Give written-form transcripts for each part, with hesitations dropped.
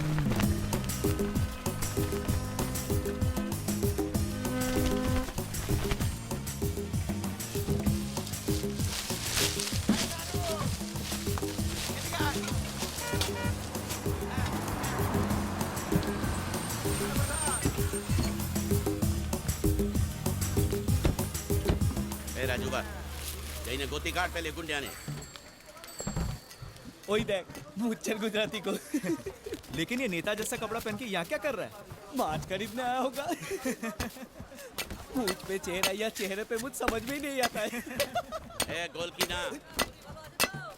ए राजूबा जईने गोती काट पहले गुंडियाने वही देख मुच्चर गुजराती को। लेकिन ये नेता जैसा कपड़ा पहन के यहाँ क्या कर रहा है? मांस खरीदने आया होगा। मुझ पे चेहरा या चेहरे पे मुझ समझ में ही नहीं आता है। ए गोलकी ना,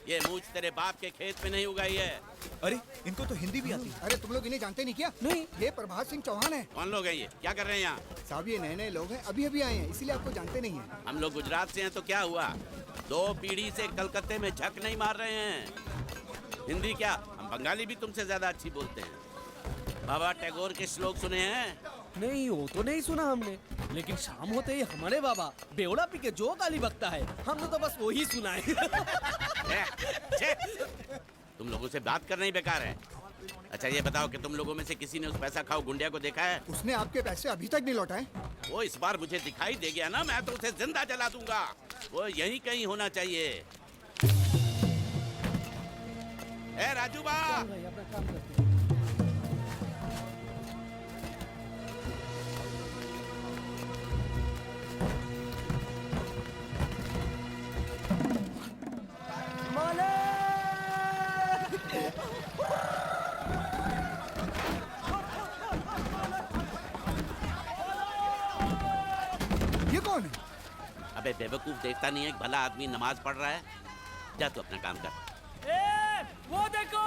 ये मूछ तेरे बाप के खेत में नहीं उगाई है। अरे इनको तो हिंदी भी आती है। अरे तुम लोग इन्हें जानते नहीं क्या? नहीं। ये प्रभात सिंह चौहान है कौन लोग हैं ये, क्या कर रहे हैं यहाँ? साहब। ये नए नए लोग हैं, अभी अभी आए हैं, इसीलिए आपको जानते नहीं हैं। हम लोग गुजरात से हैं तो क्या हुआ, 2 पीढ़ी से कलकत्ते में झक नहीं मार रहे हैं। हिंदी क्या, हम बंगाली भी तुमसे ज्यादा अच्छी बोलते हैं। बाबा टैगोर के श्लोक सुने हैं? नहीं वो तो नहीं सुना हमने, लेकिन शाम होते ही हमारे बाबा बेवड़ा पी के जो गाली बकता है हमने तो बस वही सुना है। छे! तुम लोगों से बात करना ही बेकार है। अच्छा ये बताओ कि तुम लोगों में से किसी ने उस पैसा खाओ गुंडिया को देखा है? उसने आपके पैसे अभी तक नहीं लौटाए। वो इस बार मुझे दिखाई दे गया ना, मैं तो उसे जिंदा जला दूंगा। वो यहीं कहीं होना चाहिए। ए राजू बा, अपना काम करते हैं। ये कौन है? अबे बेवकूफ देखता नहीं है कि भला आदमी नमाज पढ़ रहा है? जा तू अपना काम कर। वो देखो।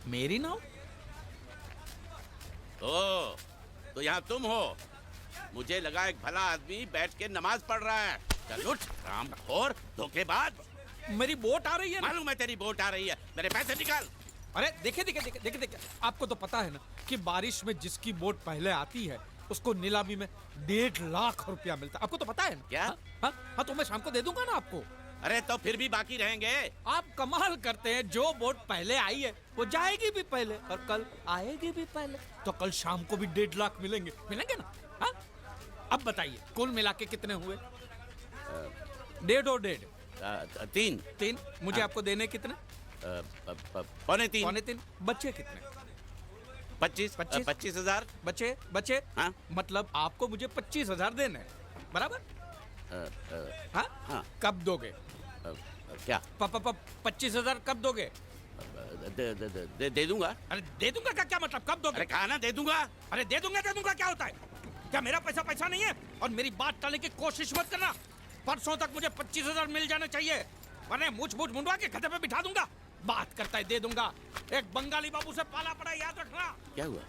मेरी नाव? ओ, तो यहाँ तुम हो? मुझे लगा एक भला आदमी बैठ के नमाज पढ़ रहा है। चल उठ, रामखोर, धोखेबाज। मेरी बोट आ रही है। मालूम है तेरी बोट आ रही है, मेरे पैसे निकाल। अरे देखिए, आपको तो पता है ना कि बारिश में जिसकी बोट पहले आती है उसको नीलामी में 1.5 लाख रुपया मिलता है। आपको तो पता है ना? क्या? हाँ, तो मैं शाम को दे दूंगा ना आपको। अरे तो फिर भी बाकी रहेंगे। आप कमाल करते हैं, जो बोट पहले आई है वो जाएगी भी पहले और कल आएगी भी पहले, तो कल शाम को भी 1.5 लाख मिलेंगे ना? हाँ? अब बताइए कुल मिला के कितने हुए? 1.5 और 1.5 तीन। मुझे आपको देने कितने? पौने तीन। बच्चे कितने? 25,000। बच्चे हाँ? मतलब आपको मुझे 25,000 देने हैं, बराबर? हाँ? हाँ। कब दोगे? क्या? 25,000 कब दोगे? दे दूंगा। अरे दे दूंगा का क्या मतलब, कब दोगे? अरे कहा ना दे दूंगा। अरे दे दूंगा क्या होता है? क्या मेरा पैसा नहीं है? और मेरी बात टालने की कोशिश मत करना। परसों तक मुझे 25,000 मिल जाने चाहिए, वरना मूछ मुंडवा के गधे पे बिठा दूंगा। बात करता है दे दूंगा, एक बंगाली बाबू से पाला पड़ा, याद रखना। क्या हुआ?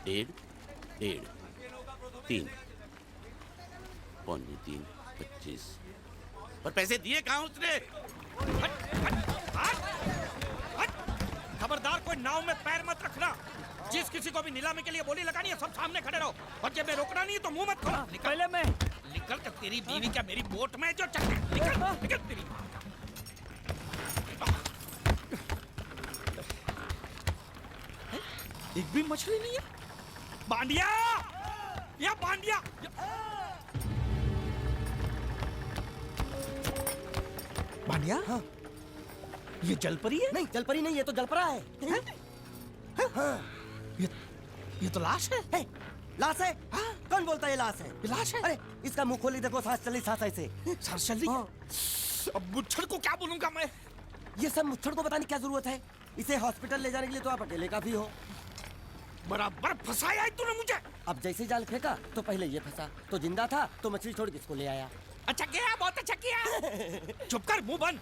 1.5, 3, पौने 3, 25। और पैसे दिए कहाँ उसने? खबरदार कोई नाव में पैर मत रखना। जिस किसी को भी नीलामी के लिए बोली लगानी है सब सामने खड़े रहो, और जब मैं रोकना नहीं है तो मुंह मत खोलो। पहले मैं निकल कर तेरी बीवी क्या मेरी बोट में जो चक्कर निकल तेरी। एक भी मछली नहीं है। बांडिया, या बांडिया। बांडिया? हाँ। ये जलपरी है? नहीं जलपरी नहीं, ये तो जलपरा है। हाँ। ये तो लाश है। लाश है? हाँ? कौन बोलता है लाश है? लाश है? अरे इसका मुंह खोली देखो, सांस चली सांस ऐसे। सांस चल रही है? अब मुच्छड़ को क्या बोलूंगा मैं? ये सब मुच्छड़ को बताने की क्या जरूरत है? इसे हॉस्पिटल ले जाने के लिए तो आप अकेले काफी हो। बराबर फंसाया है तूने मुझे। अब जैसे जाल फेंका तो पहले ये फंसा, तो जिंदा था तो मछली छोड़ के इसको ले आया। अच्छा किया, बहुत अच्छा किया। चुप कर, मुंह बंद।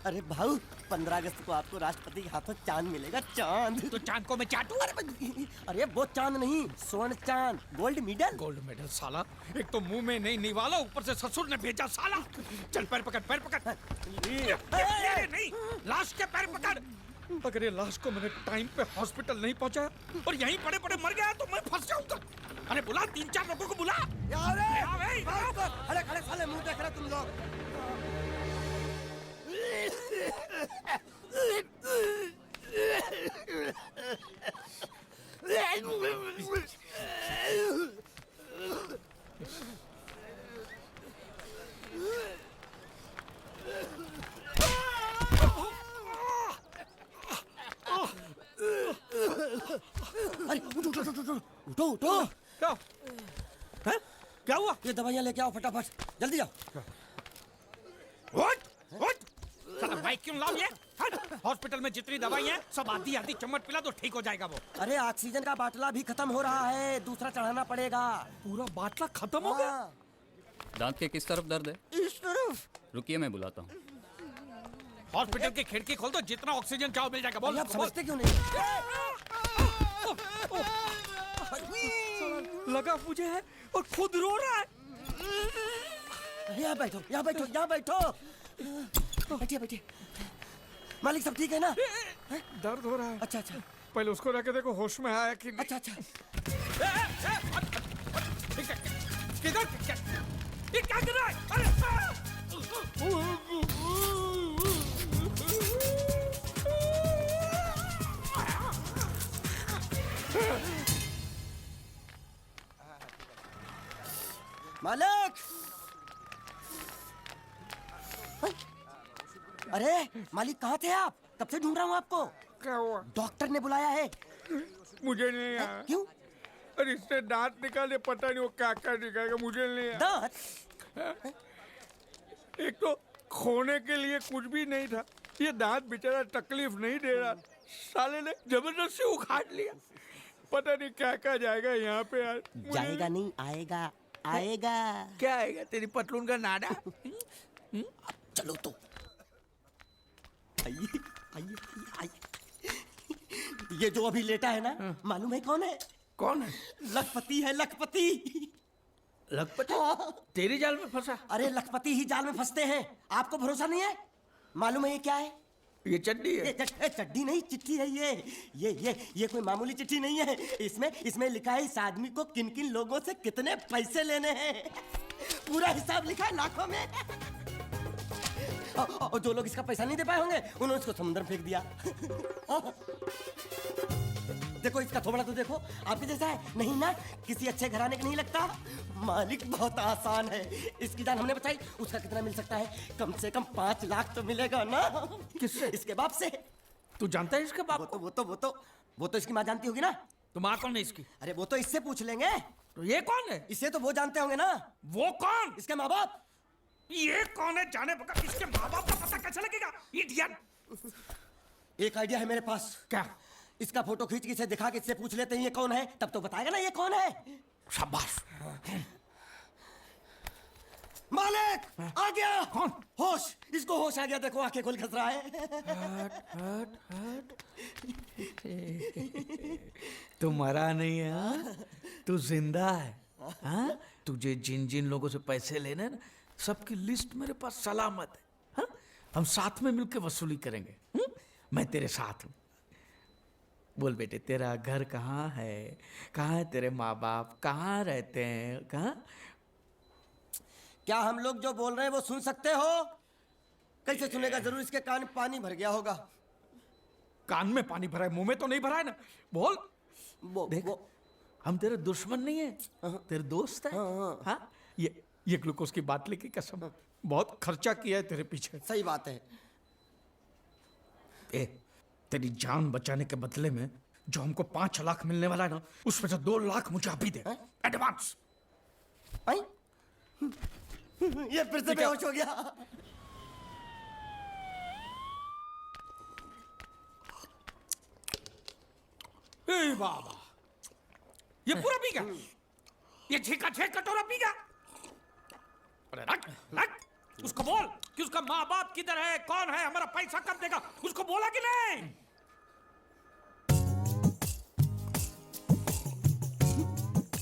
अरे भाऊ 15 अगस्त को आपको राष्ट्रपति के हाथों चांद मिलेगा, चांद। तो चांद को मैं चाटू? अरे वो चांद नहीं, स्वर्ण चांद, गोल्ड मेडल। गोल्ड मेडल साला, एक तो मुंह में नहीं निवाला, ऊपर से ससुर ने भेजा साला। चल पैर पकड़। ये नहीं, लाश के पैर पकड़। अगर ये लाश को मैंने टाइम पे हॉस्पिटल नहीं पहुंचाया और यहीं पड़े पड़े मर गया तो मैं फंस जाऊंगा। अरे बुला 3-4 लोगों को बुला। खड़े खड़े साले मुंह देख रहे तुम लोग। उठो उठो। क्या है? क्या हुआ? ये दवाइयाँ लेके आओ फटाफट, जल्दी आओ। उठ उठ साला बाइक क्यों लाओ ये? हॉस्पिटल में जितनी दवाई है सब आधी आधी चम्मच पिला दो, ठीक हो जाएगा वो। अरे ऑक्सीजन का बाटला भी खत्म हो रहा है, दूसरा चढ़ाना पड़ेगा। पूरा बाटला खत्म हो गया। हाँ, दांत के किस तरफ दर्द है? इस तरफ। रुकिए मैं बुलाता हूँ। हॉस्पिटल की खिड़की खोल दो, जितना ऑक्सीजन चाहो मिल जाएगा। बोल आप बोल। समझते क्यों नहीं? लगा मुझे है और खुद रो रहा है। यहाँ बैठो, यहाँ बैठो, यहाँ बैठो। बैठिए बैठिए। मालिक सब ठीक है ना? दर्द हो रहा है। अच्छा अच्छा पहले उसको रख के देखो होश में आया कि नहीं। अच्छा अच्छा। किधर ये क्या कर रहा है? मालिक! अरे मालिक कहाँ थे आप? तब से ढूंढ रहा हूँ आपको। क्या हुआ? डॉक्टर ने बुलाया है। मुझे नहीं आया। क्यों? अरे इसने दांत निकाले, पता नहीं वो क्या क्या निकालेगा, मुझे नहीं आया। दांत? एक तो खोने के लिए कुछ भी नहीं था, ये दांत बेचारा तकलीफ नहीं दे रहा, साले ने जबरदस्ती उखाड़ लिया। पता नहीं क्या क्या जाएगा यहाँ पे यार। जाएगा नहीं, आएगा आएगा। क्या आएगा? तेरी पतलून का नाडा। चलो तो। आइए आइए आइए। ये जो अभी लेटा है ना, मालूम है कौन है? कौन है? लखपति है, लखपति। लखपति? तेरी जाल में फंसा? अरे लखपति ही जाल में फंसते हैं, आपको भरोसा नहीं है? मालूम है ये क्या है? ये चड्डी है। ये चड्डी नहीं, चिट्ठी है ये कोई मामूली चिट्ठी नहीं है। इसमें लिखा है इस आदमी को किन किन लोगों से कितने पैसे लेने हैं। पूरा हिसाब लिखा है लाखों में। और जो लोग इसका पैसा नहीं दे पाए होंगे उन्होंने इसको समुद्र में फेंक दिया। देखो इसका थोबड़ा तो देखो, आपके जैसा है नहीं ना, किसी अच्छे घराने का नहीं लगता। मालिक बहुत आसान है, इसकी जान हमने बचाई। उसका कितना मिल सकता है? कम से कम 5 लाख तो मिलेगा ना। किससे? इसके बाप से। तू जानता है इसके बाप को? वो तो इसकी माँ जानती होगी ना। तो माँ कौन है इसकी? अरे वो तो इससे पूछ लेंगे। तो ये कौन है? इससे तो वो जानते होंगे ना। वो कौन? इसके माँ बाप। ये कौन है जाने बगैर इसके माँ बाप का पता कैसे लगेगा? इडियट! एक आइडिया है मेरे पास। क्या? इसका फोटो खींच के इसे दिखा के इससे पूछ लेते हैं ये कौन है, तब तो बताएगा ना ये कौन है। शाबाश। मालिक आ गया। कौन? होश, इसको होश आ गया। देखो आंखें खोल खस रहा है। तू मरा नहीं है, हाँ? तू जिंदा है, हाँ? तुझे जिन जिन लोगों से पैसे लेने ना, सबकी लिस्ट मेरे पास सलामत है, हाँ? हम साथ में मिलकर वसूली करेंगे, हुँ? मैं तेरे साथ हूँ। बोल बेटे, तेरा घर कहाँ है? कहाँ है तेरे माँ बाप? कहाँ रहते हैं? कहाँ? क्या हम लोग जो बोल रहे हैं वो सुन सकते हो? कैसे सुनेगा? जरूर इसके कान में पानी भर गया होगा। कान में पानी भरा है, मुंह में तो नहीं भरा है ना। बोल। देख, हम तेरे दुश्मन नहीं है, तेरे दोस्त है, हाँ? ये ग्लूकोज की बाटली की कसम, बहुत खर्चा किया है तेरे पीछे। सही बात है। तेरी जान बचाने के बदले में जो हमको 5 लाख मिलने वाला है ना, उसमें से 2 लाख मुझे अभी दे, एडवांस। आई? ये फिर से बेहोश हो गया। ए बाबा, ये पूरा पी गया? ये छेका कटोरा पी गया? अरे रख रख, उसको बोल कि उसका माँ बाप किधर है, कौन है, हमारा पैसा कब देगा, उसको बोला कि नहीं?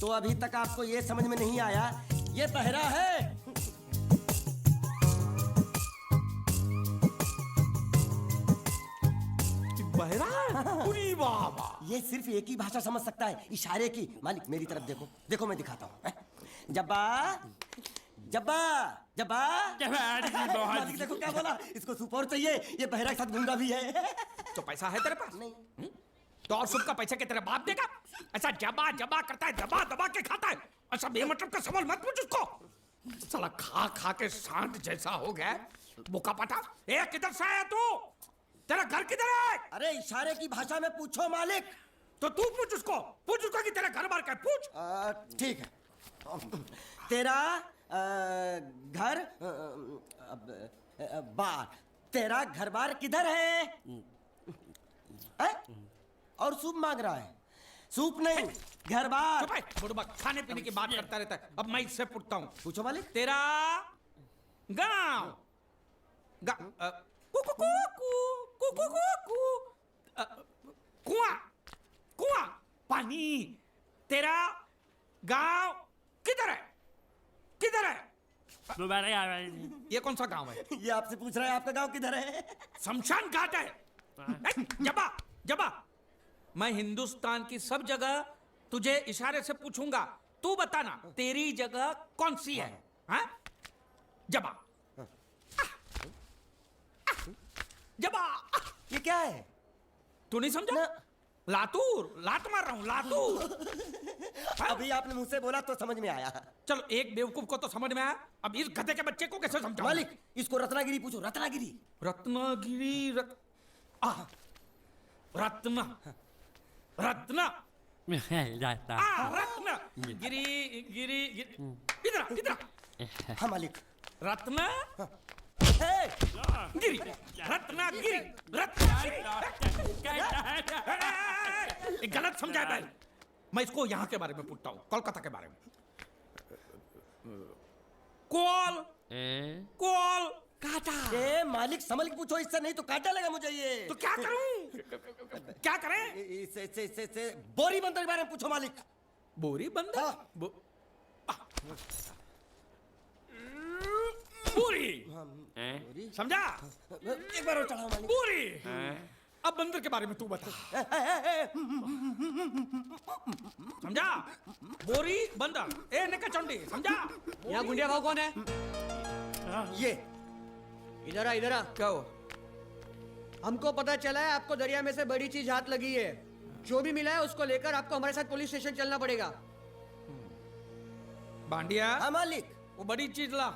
तो अभी तक आपको ये समझ में नहीं आया, ये बहरा है। बहरा है? बाबा, ये सिर्फ एक ही भाषा समझ सकता है, इशारे की। मालिक मेरी तरफ देखो, देखो मैं दिखाता हूँ। जब्बा जब्बा जब्बा। मालिक देखो क्या बोला, इसको सुपोर चाहिए। ये बहरा के साथ गूंगा भी है। तो पैसा है तेरे पास? नहीं। तो और सबका पैसा के तेरे बाप देगा? ऐसा जबा जबा करता है, दबा दबा के खाता है। ऐसा बेमतलब का सवाल मत पूछ उसको। साला खा खा के सांड जैसा हो गया, बुका पटा। किधर से आया तू? तेरा घर किधर है? अरे इशारे की भाषा में पूछो मालिक। तो तू पूछ उसको कि तेरा घर बार क्या है, पूछ। ठीक है। तेरा घर बार, तेरा घर बार किधर है? और सूप मांग रहा है। सूप नहीं, घर बार। चुप है, बुड़बक, खाने पीने की बात करता रहता है। अब मैं इससे पूछता हूँ, पूछो मालिक। तेरा गांव कुआं कुआं पानी, तेरा गांव किधर है? किधर है? ये कौन सा गांव है? ये आपसे पूछ रहा है आपका गांव किधर है? शमशान घाट है। जबा जबा, मैं हिंदुस्तान की सब जगह तुझे इशारे से पूछूंगा, तू बताना तेरी जगह कौन सी है? हाँ? जबा जबा। ये क्या है? तू नहीं समझा? ना। लातूर, लात मार रहा हूं, लातूर। अभी आपने मुझसे बोला तो समझ में आया। चलो, एक बेवकूफ को तो समझ में आया, अब इस गधे के बच्चे को कैसे समझाऊं? मालिक, इसको रत्नागिरी पूछो, रत्नागिरी। रत्नागिरी रत्न रत्न रत्न गिरी गिरी इधर इधर। हाँ मालिक। रत्न ए, गिरी, रत्नागिरी, रत्नागिरी। गलत समझा है। मैं इसको यहाँ के बारे में पूछता हूँ, कोलकाता के बारे में। कोल कोल काटा। ए मालिक संभल के पूछो, इससे नहीं तो काटा लगा मुझे ये। तो क्या करूं? क्या करें? इससे बोरी बंदर के बारे में पूछो मालिक। बोरी बंदर? हाँ। बोरी समझा? एक बार और चढ़ाओ मालिक। बोरी। अब बंदर के बारे में तू बता। समझा? बोरी बंदर, ए निका चंडी, समझा? यहाँ गुंडिया भाव कौन है? ये इधर आ, इधर आ। क्या हो? हमको पता चला है आपको दरिया में से बड़ी चीज हाथ लगी है। जो भी मिला है उसको लेकर आपको हमारे साथ पुलिस स्टेशन चलना पड़ेगा। बांडिया, हाँ मालिक। वो बड़ी चीज ला।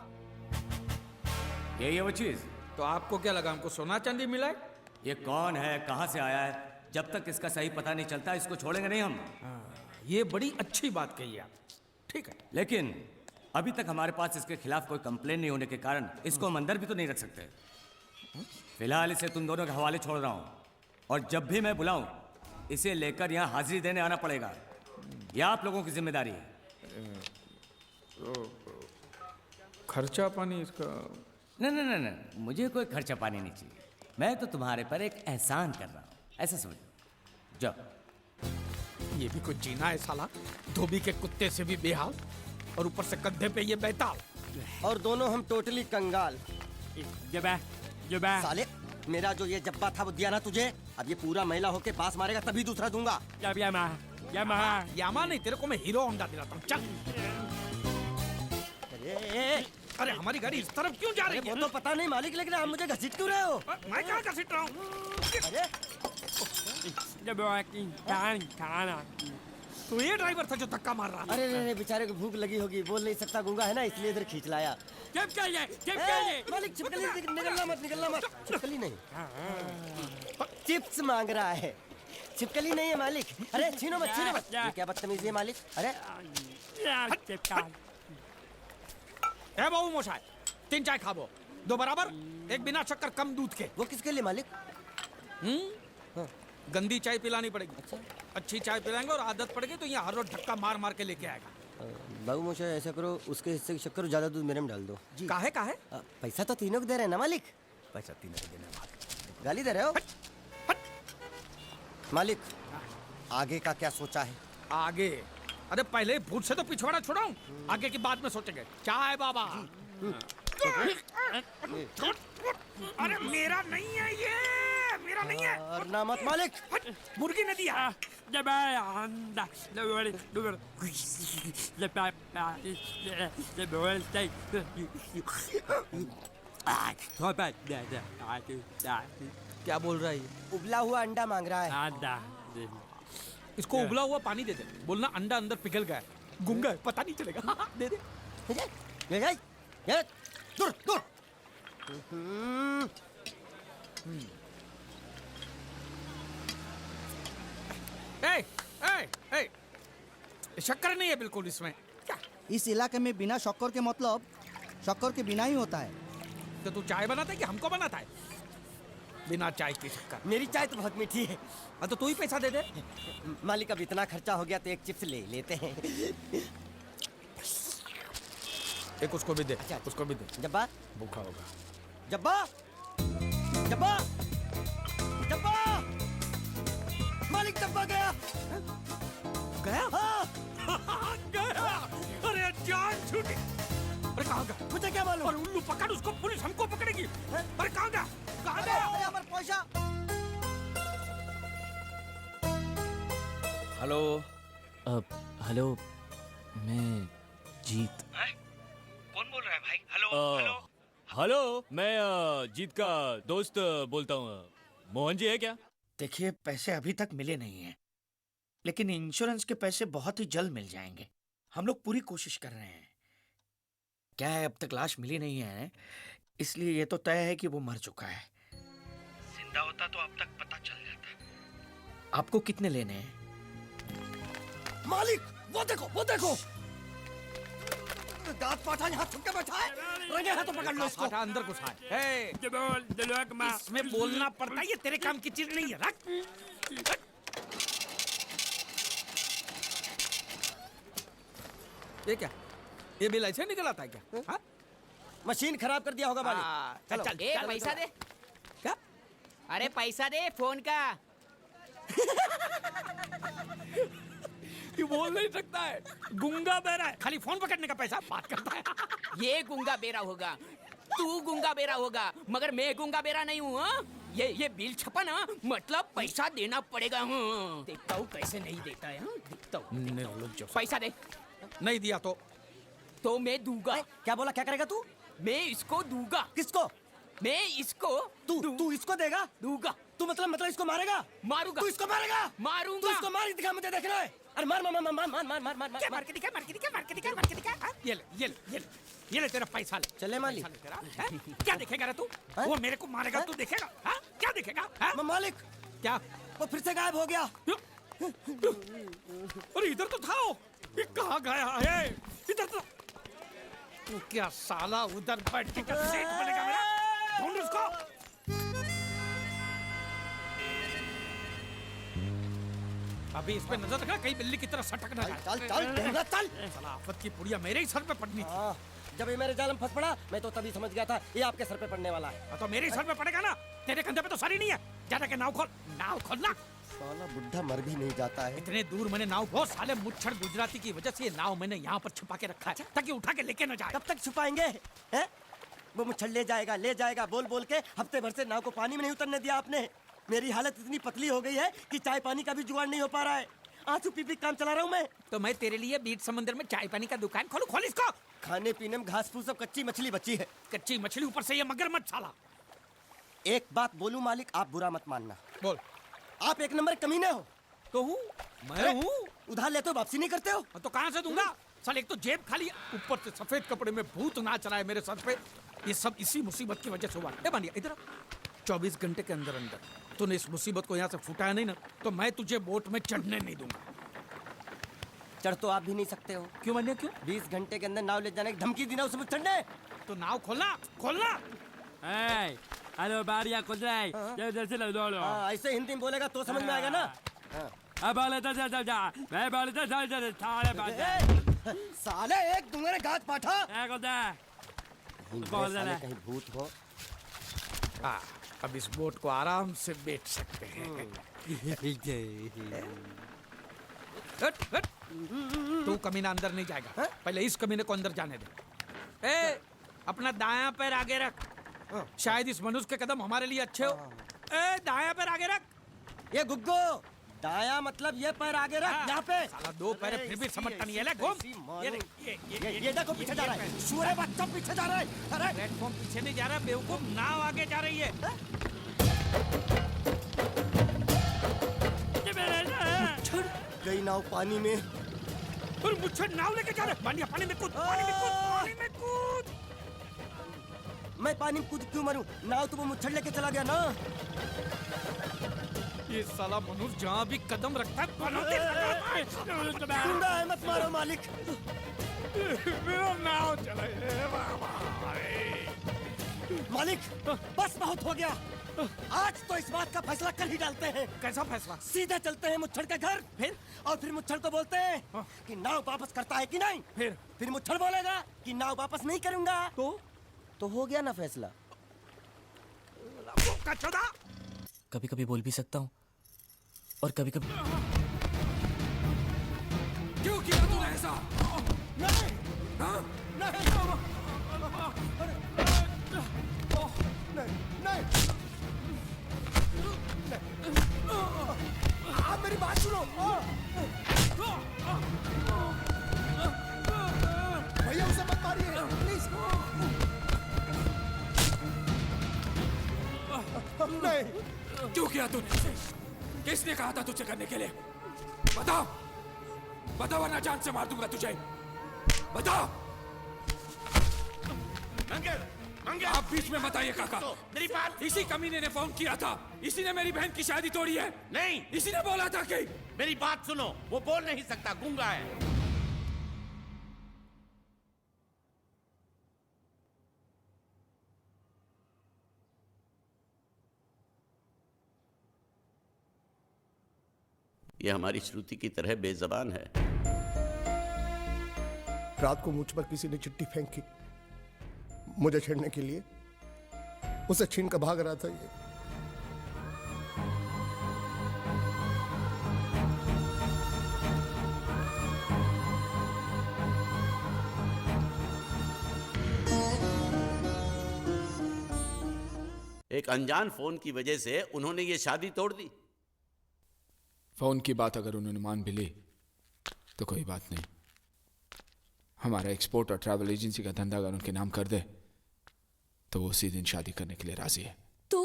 यही है वो चीज। तो आपको क्या लगा हमको सोना चांदी मिला है? ये कौन है, कहाँ से आया है? जब तक इसका सही पता नहीं चलता इसको छोड़ेंगे नहीं हम। ये बड़ी अच्छी बात कही आप। ठीक है, लेकिन अभी तक हमारे पास इसके खिलाफ कोई कंप्लेन नहीं होने के कारण इसको हम अंदर भी तो नहीं रख सकते। फिलहाल इसे तुम दोनों के हवाले छोड़ रहा हूँ, और जब भी मैं बुलाऊं इसे लेकर यहाँ हाजिरी देने आना पड़ेगा। यह आप लोगों की जिम्मेदारी है। खर्चा पानी इसका? नहीं, मुझे कोई खर्चा पानी नहीं चाहिए। मैं तो तुम्हारे पर एक एहसान कर रहा हूँ, ऐसा समझो। जाओ। ये भी कुछ जीना है साला, धोबी के कुत्ते से भी बेहाल, और ऊपर से कंधे पे ये बैताल। और दोनों हम टोटली कंगाल। साले, मेरा जो ये जब्बा था वो दिया ना तुझे, अब ये पूरा महिला होके पास मारेगा तभी दूसरा दूंगा। यामा नहीं, तेरे को मैं हीरो होंडा दिलाता हूँ, चल। अरे हमारी गाड़ी इस तरफ क्यों जा रही वो है? तो पता नहीं मालिक, लेकिन आप मुझे घसीट क्यों रहे हो? मैं क्या घसीट रहा हूँ? अरे तो ये ड्राइवर था जो धक्का मार रहा था। अरे बेचारे को भूख लगी होगी, बोल नहीं सकता, गूंगा है ना, इसलिए इधर खींच लाया। मालिक छिपकली निकलना मत। छिपकली नहीं, चिप्स मांग रहा है, छिपकली नहीं है मालिक। अरे छीनो मत। ये क्या बदतमीजी है मालिक? अरे ए बाबू मोशाय, 3 चाय खाबो, 2 बराबर, 1 बिना शक्कर कम दूध के। वो किसके लिए मालिक? गंदी चाय पिलानी पड़ेगी। अच्छा, अच्छी चाय पिलाएंगे और आदत पड़ेगी तो यहाँ हर रोज धक्का मार मार के लेके आएगा। बाबू मोशा, ऐसा करो, उसके हिस्से की शक्कर ज्यादा दूध मेरे में डाल दो। काहे? पैसा तो तीनों को दे रहे हैं ना मालिक? पैसा 3 को देना है। गाली दे रहे हो मालिक? आगे का क्या सोचा है? आगे? अरे पहले भूत से तो पिछवाड़ा छुड़ाऊं, आगे की बात में सोचेंगे। चाय बाबा। अरे मेरा नहीं है ये, मेरा नहीं है। और ना मत मालिक। मुर्गी ने दिया। क्या बोल रहा है ये? उबला हुआ अंडा मांग रहा है। इसको उबला हुआ पानी दे दे, बोलना अंडा अंदर पिघल गया है, गूंगा है, पता नहीं चलेगा। दे दे। दूर दूर। ए, शक्कर नहीं है बिल्कुल इसमें। क्या इस इलाके में बिना शक्कर के मतलब शक्कर के बिना ही होता है। तो तू चाय बनाता है कि हमको बनाता है? बिना चाय की शक्कर। मेरी चाय तो बहुत मीठी है। तो तू ही पैसा दे दे। मालिक अब इतना खर्चा हो गया तो एक चिप्स ले लेते हैं। एक उसको भी दे, उसको भी दे, जब्बा भूखा होगा। जब्बा जब्बा जब्बा मालिक जब्बा गया। गया? हाँ गया। अरे जान छूटी। अरे कहाँ गया? मुझे क्या मालूम? और उल्लू पकड़ उसको, पुलिस हमको पकड़ेगी। अरे कहाँ गया? कहाँ गया? अरे हमारा पैसा। हेलो। हेलो, मैं जीत। कौन बोल रहा है भाई? हेलो हेलो हेलो, मैं जीत का दोस्त बोलता हूँ। मोहन जी है क्या? देखिए, पैसे अभी तक मिले नहीं हैं, लेकिन इंश्योरेंस के पैसे बहुत ही जल्द मिल जाएंगे। हम लोग पूरी कोशिश कर रहे हैं। क्या है, अब तक लाश मिली नहीं है, इसलिए ये तो तय है कि वो मर चुका है। जिंदा होता तो अब तक पता चल जाता। आपको कितने लेने हैं? मालिक वो देखो, वो देखो। दांत पाठा यहाँ छुप के बैठा है। रंगे हाथों पकड़ लो इसको। हटा, अंदर घुसा है। इसमें बोलना पड़ता है, ये तेरे काम की चीज नहीं है। रख। ये क्या? ये बिल ऐसे निकल आता है क्या? हाँ? मशीन खराब कर दिया होगा मालिक। चल चल, ए, पैसा दे। क्या? अरे पैसा दे फोन का। ये बोल नहीं सकता है, गुंगा बहरा है, खाली फोन पकड़ने का पैसा बात करता है। ये गुंगा बेरा होगा, तू गुंगा बेरा होगा, मगर मैं गुंगा बेरा नहीं हूँ। हाँ? ये बिल छपा ना, मतलब पैसा देना पड़ेगा। हाँ? देखता हूँ कैसे नहीं देता है। हाँ? देखता हूँ। निर्लज्ज। पैसा दे। नहीं दिया तो मैं दूंगा। क्या बोला? क्या करेगा तू? मैं इसको दूंगा। किसको? मैं इसको तू इसको देगा? दूंगा। तू मतलब इसको मारेगा? मारूंगा। तू इसको मारेगा? मारूंगा। तू इसको मार दिखा, मुझे देखना है। अरे मार मार मार मार मार मार मार मार क्या मार के दिखा, मार के दिखा, मार के दिखा, मार के दिखा। हाँ? ये ले, ये ले, ये ले, ये ले तेरा पैसा ले। चले मालिक। पैसा ले तेरा। हैं? क्या देखेगा रे तू? वो मेरे को मारेगा, तू देखेगा? हाँ? क्या देखेगा? हाँ? मालिक क्या? वो फिर से गायब हो गया। अरे इधर तो था वो। ये कहाँ गया है? इधर तो। तू क्या साला उधर बैठ के सेठ बनेगा मेरा? ढूंढ उसको। अभी इस पे नजर रखना, कहीं बिल्ली की तरह सटक ना जाए। चल चल ढूंढना, चल। साला आफत की पुड़िया मेरे ही सर पे पड़नी थी। हाँ, जब ये मेरे जाल में फंस पड़ा, मैं तो तभी समझ गया था ये आपके सर पे पड़ने वाला है। तो मेरे ही सर पे पड़ेगा ना, तेरे कंधे पे तो सर ही नहीं है। जा के नाव खोल, नाव खोलना। साला बुढ़ा मर भी नहीं जाता है। इतने दूर मैंने नाव, बहुत साले मुच्छर गुजराती की वजह से ये नाव मैंने यहाँ पर छुपा के रखा है, ताकि उठा के लेके न जाए। कब तक छुपाएंगे? हैं? वो मुच्छर ले जाएगा बोल बोल के हफ्ते भर से नाव को पानी में नहीं उतरने दिया आपने। मेरी हालत इतनी पतली हो गई है कि चाय पानी का भी जुगाड़ नहीं हो पा रहा है। आंसू पी काम चला रहा हूँ मैं। तो मैं तेरे लिए बीच समंदर में चाय पानी का दुकान खोलूं? खोल इसको। खाने पीने में घास फूस सब कच्ची मछली बची है। कच्ची मछली, ऊपर से ये मगरमच्छ साला। एक बात बोलूं मालिक, आप बुरा मत मानना। बोल। आप एक नंबर कमीने हो। तो हूँ, मैं हूँ। उधार लेते हो, वापसी नहीं करते हो। तो कहाँ से दूंगा? साले एक तो जेब खाली, ऊपर से सफेद कपड़े में भूत नाच रहा है मेरे सर पे। ये सब इसी मुसीबत की वजह से हुआ। ए बानिया, इधर 24 घंटे के अंदर अंदर तूने इस मुसीबत को यहाँ से फुटाया नहीं ना, तो मैं तुझे बोट में चढ़ने नहीं दूंगा। चढ़ तो आप भी नहीं सकते हो। क्यों मानिया, क्यों? 20 घंटे के अंदर नाव ले जाने की धमकी दी ना उसे, मुझ चढ़ने। तो नाव खोलना, खोलना। हेलो बारिया खुल जाए। हाँ, ऐसे हिंदी में बोलेगा तो समझ में आएगा ना। साले एक दूंगे गाज पाठा। कहीं भूत हो। अब इस बोट को आराम से बेच सकते हैं। हट, हट। तू कमीना अंदर नहीं जाएगा। पहले इस कमीने को अंदर जाने दे। ए, अपना दायां पैर आगे रख। शायद इस मनुष्य के कदम हमारे लिए अच्छे हो। ए, दायां पैर आगे रख। ये गुग्गो, दायां मतलब ये पैर आगे रख। यहाँ पे साला दो पैर फिर भी समझता नहीं है। ले घूम। ये देखो पीछे जा रहा है। सूरे बच्चा पीछे जा रहा है। अरे प्लेटफॉर्म पीछे नहीं जा रहा, बेवकूफ। नाव आगे जा रही है। गई नाव पानी में। और मुझे नाव लेके जा रहा है। पानी में कूद, पानी में कूद, पानी में कूद। मैं पानी में कूद क्यों मरूं? नाव तो वो मुच्छर लेके चला गया ना। ये साला मनुष्य जहाँ भी कदम रखता है पनौती लगाता है। गुंडा है, मत मारो मालिक। मेरा नाव चला है बाबा। मालिक बस बहुत हो गया। आज तो इस बात का फैसला कर ही डालते हैं। कैसा फैसला? सीधे चलते हैं मुच्छड़ के घर, फिर मुच्छड़ को बोलते हैं कि नाव वापस करता है कि नहीं। फिर मुच्छड़ बोलेगा कि नाव वापस नहीं करूंगा। तो हो गया ना फैसला। कभी कभी बोल भी सकता हूँ और कभी कभी क्यों किया तूने ऐसा? नहीं, हाँ? नहीं, नहीं, आप मेरी बात सुनो। भैया उसे मत मारिए प्लीज। नहीं। क्यों किया तूने इसे? किसने कहा था तुझे करने के लिए? बता, बता वरना जान से मार दूंगा तुझे। बता। आप बीच में बताइए काका। मेरी बात। इसी कमीने ने फोन किया था, इसी ने मेरी बहन की शादी तोड़ी है। नहीं, इसी ने बोला था कि मेरी बात सुनो, वो बोल नहीं सकता, गूंगा है। ये हमारी श्रुति की तरह बेजबान है। रात को मुझ पर किसी ने चिट्ठी फेंकी मुझे छेड़ने के लिए। उसे छीन कर भाग रहा था ये। एक अनजान फोन की वजह से उन्होंने ये शादी तोड़ दी। फोन की बात अगर उन्होंने मान भी ली तो कोई बात नहीं। हमारा एक्सपोर्ट और ट्रैवल एजेंसी का धंधा अगर उनके नाम कर दे तो वो उसी दिन शादी करने के लिए राजी है। तो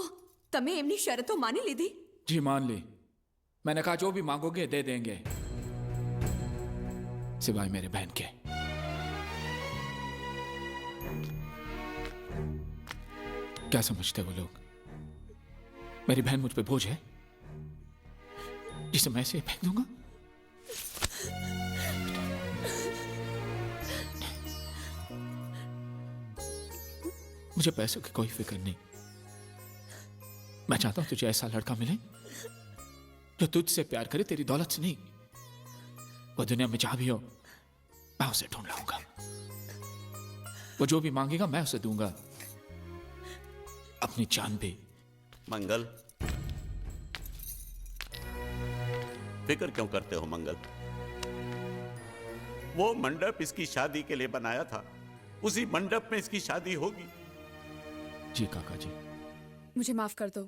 तमे एमनी शर्तों मानी लीधी? जी मान ली। मैंने कहा जो भी मांगोगे दे देंगे, सिवाय मेरे बहन के। क्या समझते वो लोग? मेरी बहन मुझ पे बोझ है जिसे मैं ऐसे फेंक दूंगा? मुझे पैसों की कोई फिक्र नहीं। मैं चाहता हूं तुझे ऐसा लड़का मिले जो तुझसे प्यार करे, तेरी दौलत से नहीं। वो दुनिया में जहां भी हो मैं उसे ढूंढ लाऊंगा। वो जो भी मांगेगा मैं उसे दूंगा, अपनी जान भी। मंगल, फिक्र क्यों करते हो मंगल? वो मंडप इसकी शादी के लिए बनाया था, उसी मंडप में इसकी शादी होगी। जी काका जी। मुझे माफ कर दो,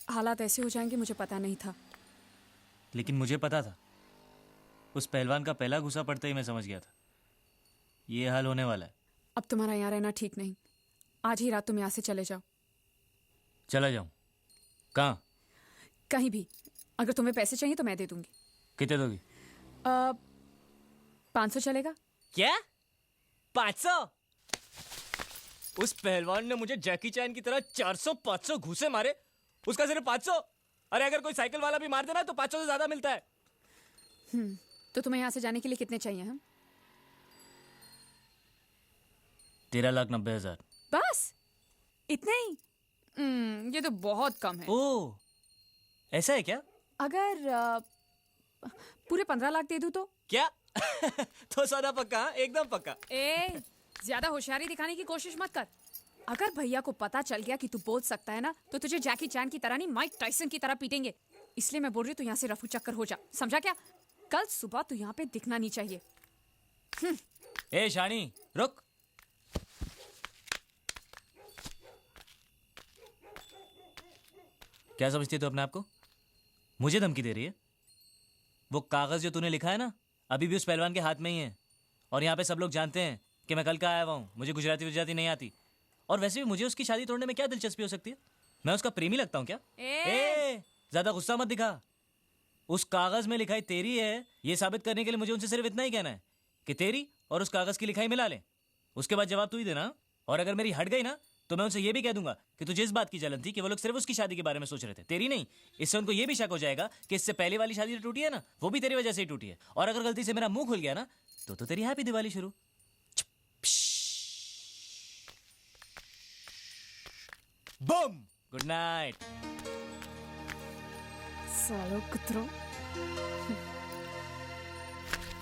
हालात ऐसे हो जाएंगे मुझे पता नहीं था। लेकिन मुझे पता था। उस पहलवान का पहला घुसा पड़ते ही मैं समझ गया था ये हाल होने वाला है। अब तुम्हारा यहाँ रहना ठीक नहीं। आज ही रात तुम यहाँ से चले जाओ। चला जाऊं? कहाँ? कहीं भी। अगर तुम्हें पैसे चाहिए तो मैं दे दूंगी। कितने दोगी? 500 चलेगा? क्या? 500? उस पहलवान ने मुझे जैकी चैन की तरह 400-500 घूसे मारे, उसका सिर्फ 500? अरे अगर कोई साइकिल वाला भी मार देना तो 500 से ज्यादा मिलता है। तो तुम्हें यहाँ से जाने के लिए कितने चाहिए? हम 13,90,000। बस इतने ही? ये तो बहुत कम है। ओह, ऐसा है क्या? अगर पूरे 15 लाख दे दूं तो? क्या? तो सौदा पक्का? एकदम पक्का। ए, ज्यादा होशियारी दिखाने की कोशिश मत कर। अगर भैया को पता चल गया कि तू बोल सकता है ना, तो तुझे जैकी चैन की तरह नहीं, माइक टाइसन की तरह पीटेंगे। इसलिए मैं बोल रही हूँ तू यहाँ से रफू चक्कर हो जा, समझा क्या? कल सुबह तू यहाँ पे दिखना नहीं चाहिए। ए शानी, रुक। क्या समझती है तू अपने आप को? मुझे धमकी दे रही है? वो कागज जो तूने लिखा है ना, अभी भी उस पहलवान के हाथ में ही है। और यहाँ पे सब लोग जानते हैं कि मैं कल का आया हुआ हूँ, मुझे गुजराती नहीं आती। और वैसे भी मुझे उसकी शादी तोड़ने में क्या दिलचस्पी हो सकती है? मैं उसका प्रेमी लगता हूँ क्या? ज्यादा गुस्सा मत दिखा। उस कागज में लिखाई तेरी है, ये साबित करने के लिए मुझे उनसे सिर्फ इतना ही कहना है कि तेरी और उस कागज की लिखाई मिला ले। उसके बाद जवाब तू ही देना। और अगर मेरी हट गई ना तो मैं उनसे ये भी कह दूंगा कि तुझे इस बात की जलन थी कि वो लोग सिर्फ उसकी शादी के बारे में सोच रहे थे, तेरी नहीं। इससे उनको ये भी शक हो जाएगा कि इससे पहले वाली शादी जो टूटी है ना, वो भी तेरी वजह से ही टूटी है। और अगर गलती से मेरा मुंह खुल गया ना, तो तेरी हैप्पी दिवाली शुरू। बम। Good night. सालो कुत्रों।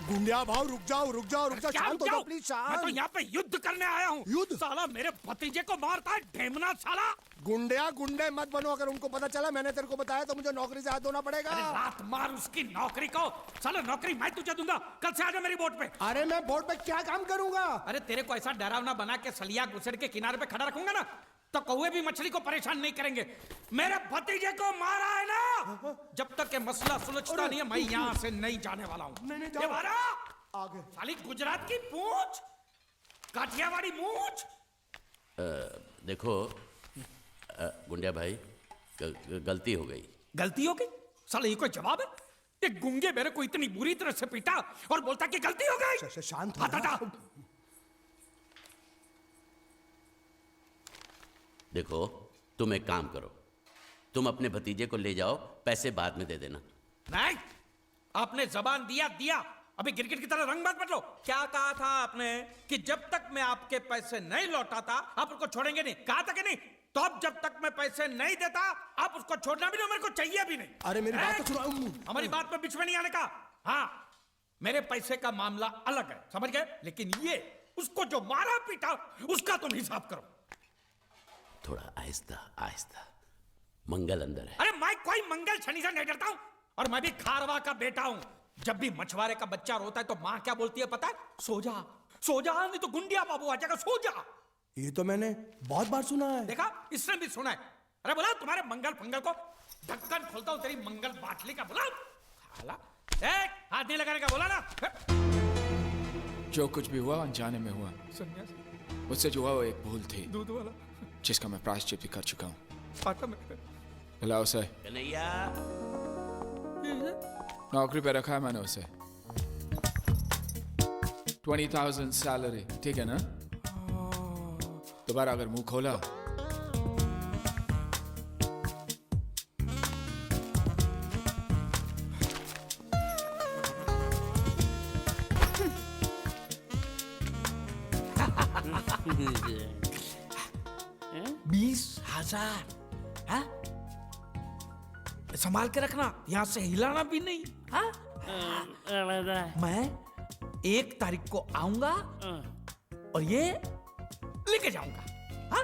गुंडिया भाव रुक जाओ रुक जाओ रुक जाओ, क्या शांत हो जाओ प्लीज, मैं तो शांत। यहाँ पे युद्ध करने आया हूँ। युद्ध? साला मेरे भतीजे को मारता है ढेमना साला। गुंडिया गुंडे मत बनो, अगर उनको पता चला मैंने तेरे को बताया तो मुझे नौकरी से हाथ धोना पड़ेगा। अरे लात मार उसकी नौकरी को। साला नौकरी मैं तुझे दूंगा, कल से आजा मेरी बोट पे। अरे मैं बोर्ड पे क्या काम करूंगा? अरे तेरे को ऐसा डरावना बना के सलिया गुसड़ के किनारे पे खड़ा रखूंगा ना, तो कौवे भी मछली को परेशान नहीं करेंगे। मेरे भतीजे को मारा है ना, जब तक ये मसला सुलझता नहीं है मैं यहाँ से नहीं जाने वाला हूँ। मैंने मारा आगे साली गुजरात की पूंछ, काठियावाड़ी मूंछ। देखो गुंडिया भाई, गलती हो गई। गलती हो गई? साले ये कोई जवाब है? ये गुंगे मेरे को इतनी बुरी तरह से पीटा और बोलता कि गलती हो गई। शांत हो हटा। देखो तुम एक काम करो, तुम अपने भतीजे को ले जाओ, पैसे बाद में दे देना। नहीं, आपने जबान दिया, अभी गिरगिट की तरह रंग मत बदलो। क्या कहा था आपने कि जब तक मैं आपके पैसे नहीं लौटाता आप उसको छोड़ेंगे नहीं? कहा था कि नहीं? तो अब जब तक मैं पैसे नहीं देता आप उसको छोड़ना भी नहीं, मेरे को चाहिए भी नहीं। अरे मेरी बात तो सुनो। हमारी बात में बीच में नहीं आने का। हाँ, मेरे पैसे का मामला अलग है, समझ गए? लेकिन ये उसको जो मारा पीटा उसका तुम हिसाब करो। थोड़ा आहिस्ता आहिस्ता, मंगल अंदर है। अरे मैं कोई मंगल शनि से नहीं डरता हूं, और मैं भी खारवा का बेटा हूं। जब भी मछुआरे का बच्चा रोता है तो माँ क्या बोलती है पता है? सो जा, सो जा, नहीं तो गुंडिया बाबू आ जाएगा, सो जा। ये तो मैंने बहुत बार सुना है। देखा, इसने भी सुना है। अरे बोला तुम्हारे मंगल फंगल को ढक्कन खोलता हूं तेरी मंगल बाटली का, बोला खाला। हाथ नहीं लगाने का बोला ना। जो कुछ भी हुआ अनजाने में हुआ। मुझसे जो हुआ वो एक भूल थी, दूध वाला जिसका मैं प्रायश्चित भी कर चुका हूँ। पाटा में बुलाओ उसे। कन्हैया, नौकरी पे रखा है मैंने उसे। 20,000 सैलरी, ठीक है ना? दोबारा अगर मुंह खोला हाँ? संभाल के रखना, यहाँ से हिलाना भी नहीं। हाँ? मैं 1 तारीख को आऊंगा और ये लेके जाऊंगा। हाँ?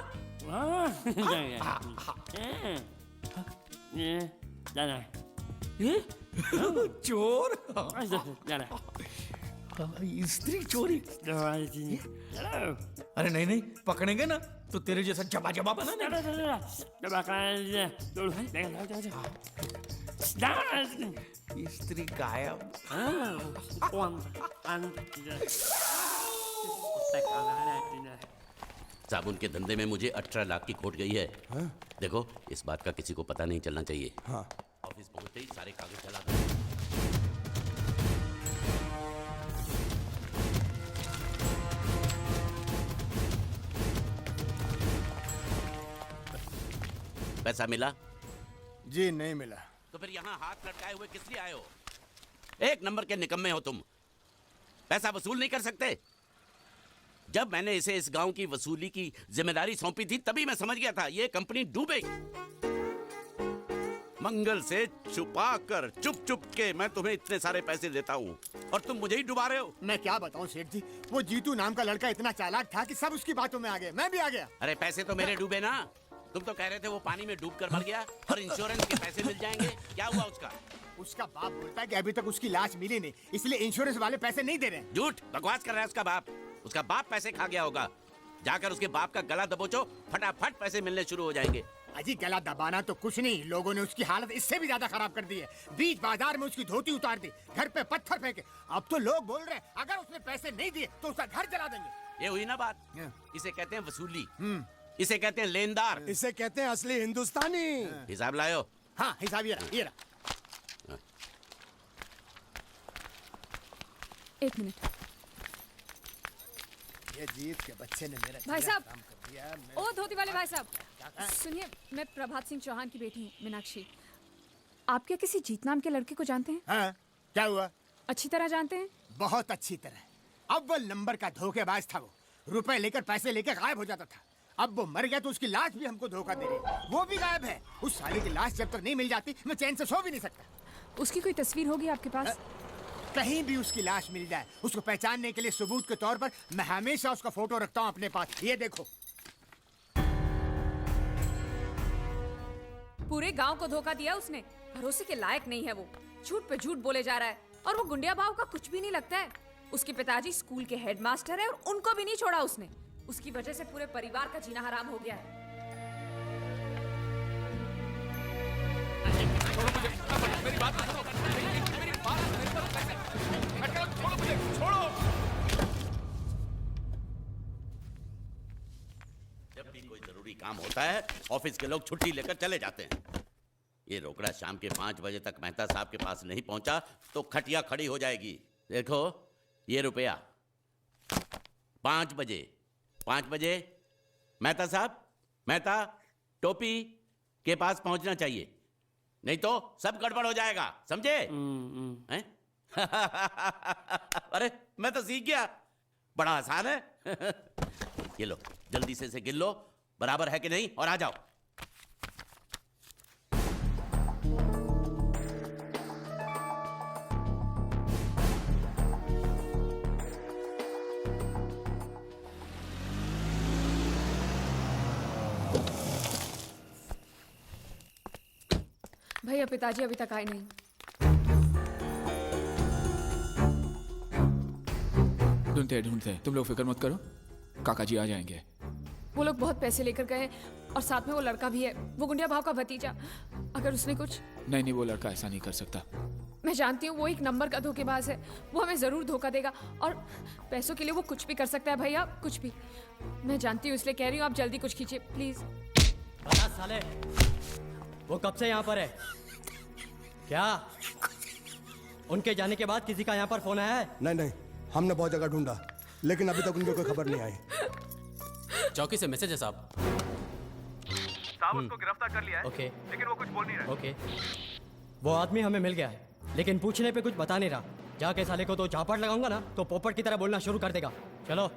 चोर, स्त्री चोरी। अरे नहीं नहीं, पकड़ेंगे ना तो तेरे जैसा जबा जबा बना। स्त्री गायब। साबुन के धंधे में मुझे 18 लाख की खोट गई है। हाँ? देखो इस बात का किसी को पता नहीं चलना चाहिए। हाँ। ऑफिस पहुंचते ही सारे कागज चला दो। पैसा मिला? जी नहीं मिला। तो फिर यहाँ हाथ लटकाए हुए किस लिए आए हो? एक नंबर के निकम्मे हो तुम। पैसा वसूल नहीं कर सकते? जब मैंने इसे इस गांव की वसूली की जिम्मेदारी सौंपी थी तभी मैं समझ गया था ये कंपनी डूबेगी। मंगल से छुपा कर चुप चुप के मैं तुम्हें इतने सारे पैसे देता हूँ और तुम मुझे ही डुबा रहे हो। मैं क्या बताऊँ सेठ जी, वो जीतू नाम का लड़का इतना चालाक था कि सब उसकी बातों में आ गए, मैं भी आ गया। अरे पैसे तो मेरे डूबे ना, तुम तो कह रहे थे वो पानी में डूब कर मर गया और इंश्योरेंस के पैसे मिल जाएंगे। क्या हुआ उसका? उसका बाप बोलता है कि अभी तक उसकी लाश मिली नहीं, इसलिए इंश्योरेंस वाले पैसे नहीं दे रहे। झूठ बकवास कर रहा है उसका बाप। उसका बाप पैसे खा गया होगा। जाकर उसके बाप का गला दबोचो, फटाफट पैसे मिलने शुरू हो जाएंगे। अजी गला दबाना तो कुछ नहीं, लोगों ने उसकी हालत इससे भी ज्यादा खराब कर दी है। बीच बाजार में उसकी धोती उतार दी, घर पे पत्थर फेंके। अब तो लोग बोल रहे हैं अगर उसने पैसे नहीं दिए तो उसका घर जला देंगे। ये हुई ना बात। इसे कहते हैं वसूली, इसे कहते हैं लेनदार, इसे कहते हैं असली हिंदुस्तानी। हिसाब लायो। हाँ हिसाब ये रहा। 1 मिनट। ये जीत के बच्चे ने मेरा भाई साहब, ओ धोती वाले भाई साहब, सुनिए, मैं प्रभात सिंह चौहान की बेटी हूँ, मीनाक्षी। आप क्या किसी जीत नाम के लड़के को जानते हैं? हाँ, क्या हुआ? अच्छी तरह जानते हैं? बहुत अच्छी तरह। अव्वल नंबर का धोखेबाज था वो। रुपए लेकर पैसे लेकर गायब हो जाता था। अब वो मर गया तो उसकी लाश भी हमको धोखा दे रही है। वो भी गायब है। उस साले की लाश जब तक नहीं मिल जाती मैं चैन से सो भी नहीं सकता। उसकी कोई तस्वीर होगी आपके पास? कहीं भी उसकी लाश मिल जाए, उसको पहचानने के लिए सबूत के तौर पर मैं हमेशा उसका फोटो रखता हूँ अपने पास। ये देखो। पूरे गांव को धोखा दिया उसने। भरोसे के लायक नहीं है वो। झूठ पे झूठ बोले जा रहा है और वो गुंडिया भाव का कुछ भी नहीं लगता है। उसके पिताजी स्कूल के हेडमास्टर है और उनको भी नहीं छोड़ा उसने। उसकी वजह से पूरे परिवार का जीना हराम हो गया है। मेरी बात सुनो, मेरी बात छोड़ो मुझे, छोड़ो। जब भी कोई जरूरी काम होता है ऑफिस के लोग छुट्टी लेकर चले जाते हैं। ये रोकड़ा शाम के 5 बजे तक मेहता साहब के पास नहीं पहुंचा तो खटिया खड़ी हो जाएगी। देखो ये रुपया 5 बजे मेहता साहब, मेहता टोपी के पास पहुंचना चाहिए, नहीं तो सब गड़बड़ हो जाएगा, समझे? हैं? अरे मैं तो सीख गया, बड़ा आसान है। ये लो, जल्दी से इसे गिन लो, बराबर है कि नहीं, और आ जाओ। भैया पिताजी अभी तक आए नहीं। ढूंढते तुम लोग फिक्र मत करो, काका जी आ जाएंगे। वो लोग बहुत पैसे लेकर गए और साथ में वो लड़का भी है, वो गुंडिया भाव का भतीजा। अगर उसने कुछ... नहीं, वो लड़का ऐसा नहीं कर सकता। मैं जानती हूँ वो एक नंबर का धोखेबाज है। वो हमें जरूर धोखा देगा और पैसों के लिए वो कुछ भी कर सकता है भैया, कुछ भी। मैं जानती हूँ, इसलिए कह रही हूँ आप जल्दी कुछ कीजिए प्लीज। बता साले, वो कब से यहाँ पर है? क्या उनके जाने के बाद किसी का यहाँ पर फोन आया है? नहीं, हमने बहुत जगह ढूंढा लेकिन अभी तक उनकी कोई खबर नहीं आई। चौकी से मैसेज है साहब। उसको गिरफ्तार कर लिया है। ओके। लेकिन वो कुछ बोल नहीं रहा। ओके। वो आदमी हमें मिल गया है लेकिन पूछने पे कुछ बता नहीं रहा। जाके साले को तो झापड़ लगाऊंगा ना तो पोपट की तरह बोलना शुरू कर देगा। चलो।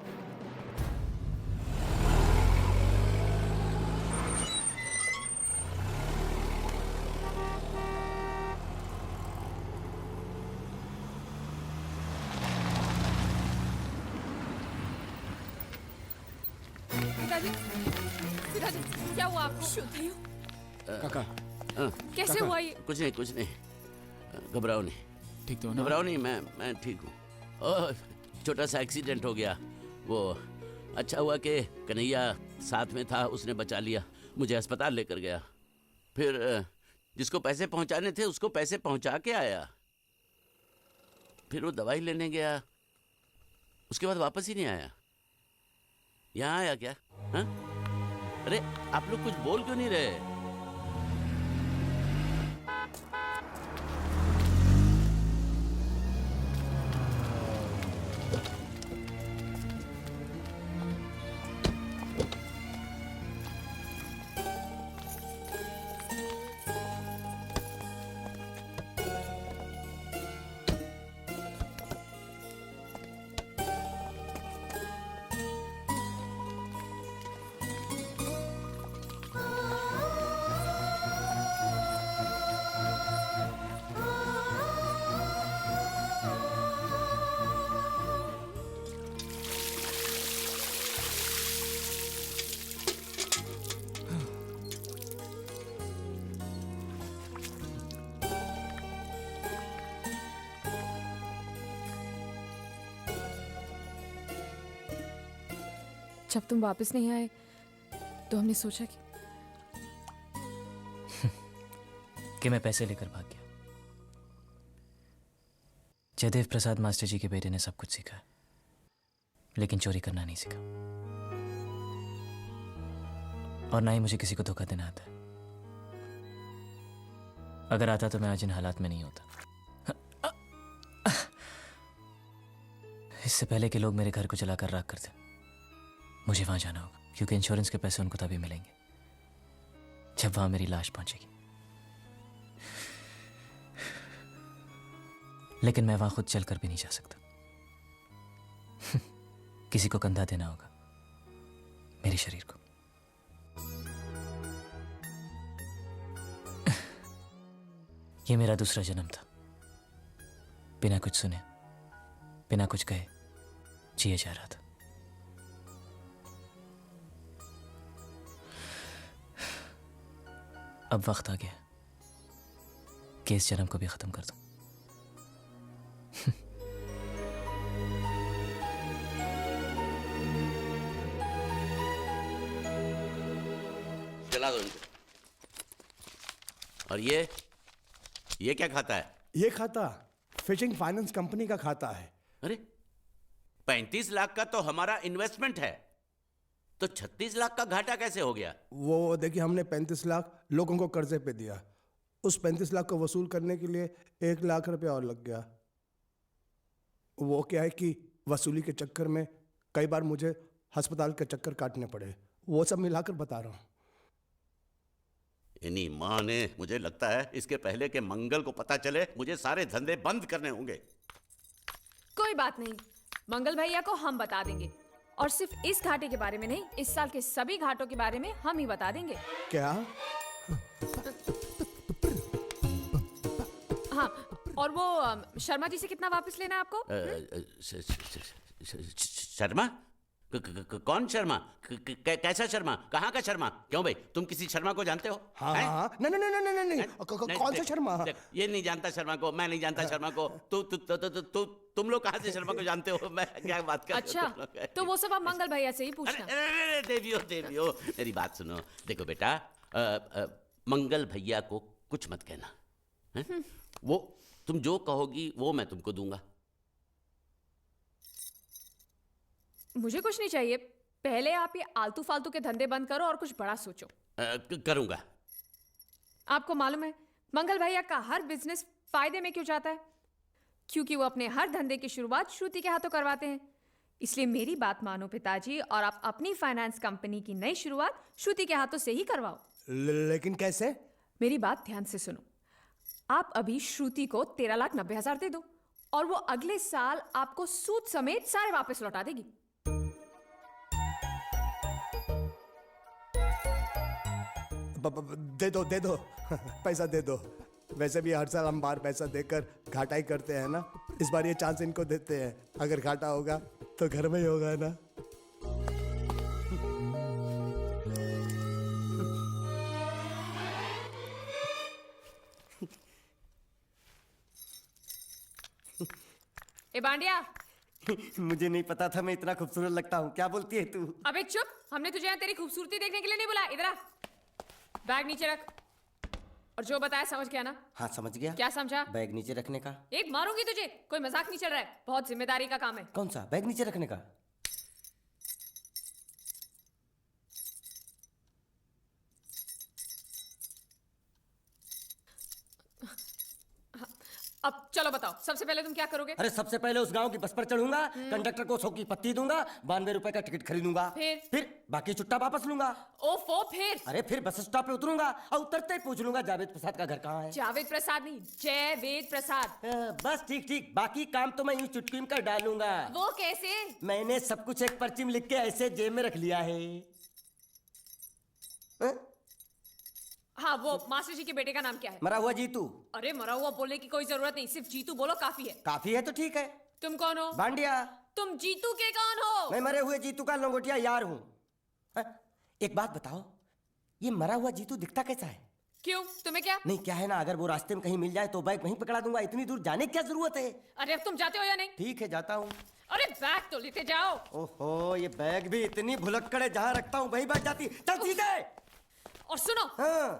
पिताजी, क्या हुआ आपको? काका कैसे काका। हुआ ये? कुछ नहीं, घबराओ नहीं। ठीक तो ना? घबराओ नहीं, मैं ठीक हूँ। छोटा सा एक्सीडेंट हो गया। वो अच्छा हुआ कि कन्हैया साथ में था, उसने बचा लिया, मुझे अस्पताल लेकर गया। फिर जिसको पैसे पहुंचाने थे उसको पैसे पहुंचा के आया। फिर वो दवाई लेने गया, उसके बाद वापस ही नहीं आया। यहाँ आया क्या? हाँ? अरे आप लोग कुछ बोल क्यों नहीं रहे? जब तुम वापस नहीं आए तो हमने सोचा कि मैं पैसे लेकर भाग गया। जयदेव प्रसाद मास्टर जी के बेटे ने सब कुछ सीखा लेकिन चोरी करना नहीं सीखा, और ना ही मुझे किसी को धोखा देना आता है। अगर आता तो मैं आज इन हालात में नहीं होता। इससे पहले कि लोग मेरे घर को जलाकर राख कर दें, मुझे वहां जाना होगा। क्योंकि इंश्योरेंस के पैसे उनको तभी मिलेंगे जब वहां मेरी लाश पहुंचेगी। लेकिन मैं वहां खुद चलकर भी नहीं जा सकता। किसी को कंधा देना होगा, मेरे शरीर को। ये मेरा दूसरा जन्म था। बिना कुछ सुने, बिना कुछ कहे जिए जा रहा था। अब वक्त आ गया कि इस जन्म को भी खत्म कर दूं। जला दो इनको। और ये क्या खाता है? ये खाता फिशिंग फाइनेंस कंपनी का खाता है। अरे 35 लाख का तो हमारा इन्वेस्टमेंट है, तो 36 लाख का घाटा कैसे हो गया? वो देखिए, हमने 35 लाख लोगों को कर्जे पे दिया। उस 35 लाख को वसूल करने के लिए 1 लाख रुपया और लग गया। वो क्या है कि वसूली के चक्कर में कई बार मुझे अस्पताल के चक्कर काटने पड़े। वो सब मिलाकर बता रहा हूँ। इन्हीं माँ ने, मुझे लगता है इसके पहले के मंगल को पता चले मुझे सारे धंधे बंद करने होंगे। कोई बात नहीं, मंगल भैया को हम बता देंगे। और सिर्फ इस घाटे के बारे में नहीं, इस साल के सभी घाटों के बारे में हम ही बता देंगे। क्या? हाँ, और वो शर्मा जी से कितना वापस लेना है आपको? शर्मा? कौन शर्मा? कैसा शर्मा? कहाँ का शर्मा? क्यों भाई, तुम किसी शर्मा को जानते हो? हाँ हाँ, नहीं, कौन सा शर्मा? ये नहीं जानता शर्मा को, मैं नहीं जानता शर्मा को। तुम लोग कहाँ से शर्मा को जानते हो? मैं क्या बात कर रहा हूँ? अच्छा, तो वो सब आप मंगल भैया से ही पूछना। देवियो, मेरी बात सुनो। देखो बेटा, मंगल भैया को कुछ मत कहना है? वो तुम जो कहोगी वो मैं तुमको दूंगा। मुझे कुछ नहीं चाहिए, पहले आप ये आलतू फालतू के धंधे बंद करो और कुछ बड़ा सोचो। करूंगा। आपको मालूम है मंगल भैया का हर बिजनेस फायदे में क्यों जाता है? क्योंकि वो अपने हर धंधे की शुरुआत श्रुति के हाथों करवाते हैं। इसलिए मेरी बात मानो पिताजी, और आप अपनी फाइनेंस कंपनी की नई शुरुआत श्रुति के हाथों से ही करवाओ। लेकिन कैसे? मेरी बात ध्यान से सुनो। आप अभी श्रुति को 13,90,000 दे दो और वो अगले साल आपको सूद समेत सारे वापस लौटा देगी। दे दो पैसा दे दो। वैसे भी हर साल हम बाहर पैसा देकर घाटा ही करते हैं ना। इस बार ये चांस इनको देते हैं, अगर घाटा होगा तो घर में ही होगा ना। ए बांडिया, मुझे नहीं पता था मैं इतना खूबसूरत लगता हूँ। क्या बोलती है तू? अबे चुप, हमने तुझे यहाँ तेरी खूबसूरती देखने के लिए नहीं बुलाया। इधर आ, बैग नीचे रख। और जो बताया समझ गया ना? हाँ समझ गया। क्या समझा? बैग नीचे रखने का। एक मारूंगी तुझे, कोई मजाक नहीं चल रहा है, बहुत जिम्मेदारी का काम है। कौन सा? बैग नीचे रखने का। अब चलो बताओ, सबसे पहले तुम क्या करोगे? अरे सबसे पहले उस गांव की बस पर चढ़ूंगा, कंडक्टर को 100 की पत्ती दूंगा, 92 रुपए का टिकट खरीदूंगा। फिर बाकी चुट्टा वापस लूंगा। ओफो, फिर? अरे फिर बस स्टॉप पे उतरूंगा और उतरते ही पूछ लूंगा जावेद प्रसाद का घर कहाँ है। जावेद प्रसाद नहीं, जयवेद प्रसाद। बस ठीक। बाकी काम तो मैं यूं चुटकी में कर डालूंगा। वो कैसे? मैंने सब कुछ एक पर्ची में लिख के ऐसे जेब में रख लिया है। हाँ, वो मास्टर जी के बेटे का नाम क्या है? मरा हुआ जीतू। अरे मरा हुआ बोलने की कोई जरूरत नहीं, सिर्फ जीतू बोलो काफी है। काफी है तो ठीक है। तुम कौन हो? बांडिया। तुम जीतू के कौन हो? मैं मरे हुए जीतू का लंगोटिया यार हूँ। एक बात बताओ, ये मरा हुआ जीतू दिखता कैसा है? क्यों, तुम्हें क्या? नहीं क्या है ना, अगर वो रास्ते में कहीं मिल जाए तो बैग वहीं पकड़ा दूंगा। इतनी दूर जाने की क्या जरूरत है? अरे अब तुम जाते हो या नहीं? ठीक है जाता हूँ। अरे बैग तो लेते जाओ। ओहो, ये बैग भी इतनी भुलक्कड़ है, जहाँ रखता हूँ वहीं बैठ जाती। चल सीधे। और सुनो,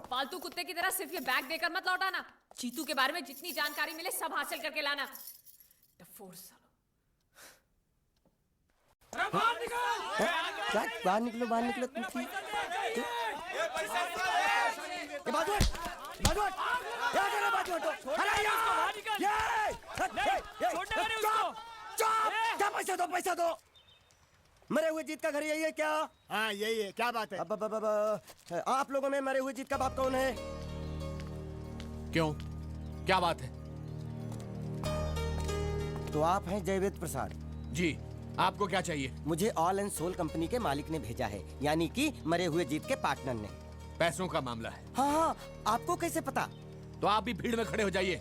पालतू कुत्ते की तरह सिर्फ ये बैग देकर मत लौटाना। जीतू के बारे में जितनी जानकारी मिले सब हासिल करके लाना। डफोर सालो। बाहर निकलो तुम। पैसा दो। मरे हुए जीत का घर यही है क्या? हाँ यही है। क्या बात है? अब आप लोगों में मरे हुए जीत का बाप कौन है? क्यों, क्या बात है? तो आप हैं जयवेद प्रसाद जी, आपको क्या चाहिए? मुझे ऑल एंड सोल कंपनी के मालिक ने भेजा है, यानी कि मरे हुए जीत के पार्टनर ने। पैसों का मामला है। हाँ, आपको कैसे पता? तो आप भी भीड़ में खड़े हो जाइए।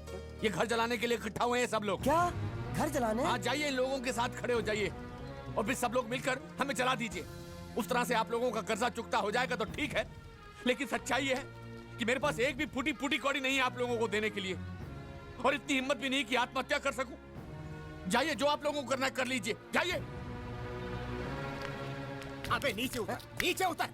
ये घर जलाने के लिए इकट्ठा हुए हैं सब लोग। क्या घर जलाने? हाँ, जाइए, इन लोगों के साथ खड़े हो जाइए और फिर सब लोग मिलकर हमें जला दीजिए। उस तरह से आप लोगों का कर्जा चुकता हो जाएगा तो ठीक है, लेकिन सच्चाई ये है कि मेरे पास एक भी फूटी फूटी कौड़ी नहीं है आप लोगों को देने के लिए, और इतनी हिम्मत भी नहीं कि आत्महत्या कर सकूं। जाइए, जो आप लोगों को करना है कर लीजिए, जाइए। अबे नीचे उतर, नीचे उतर।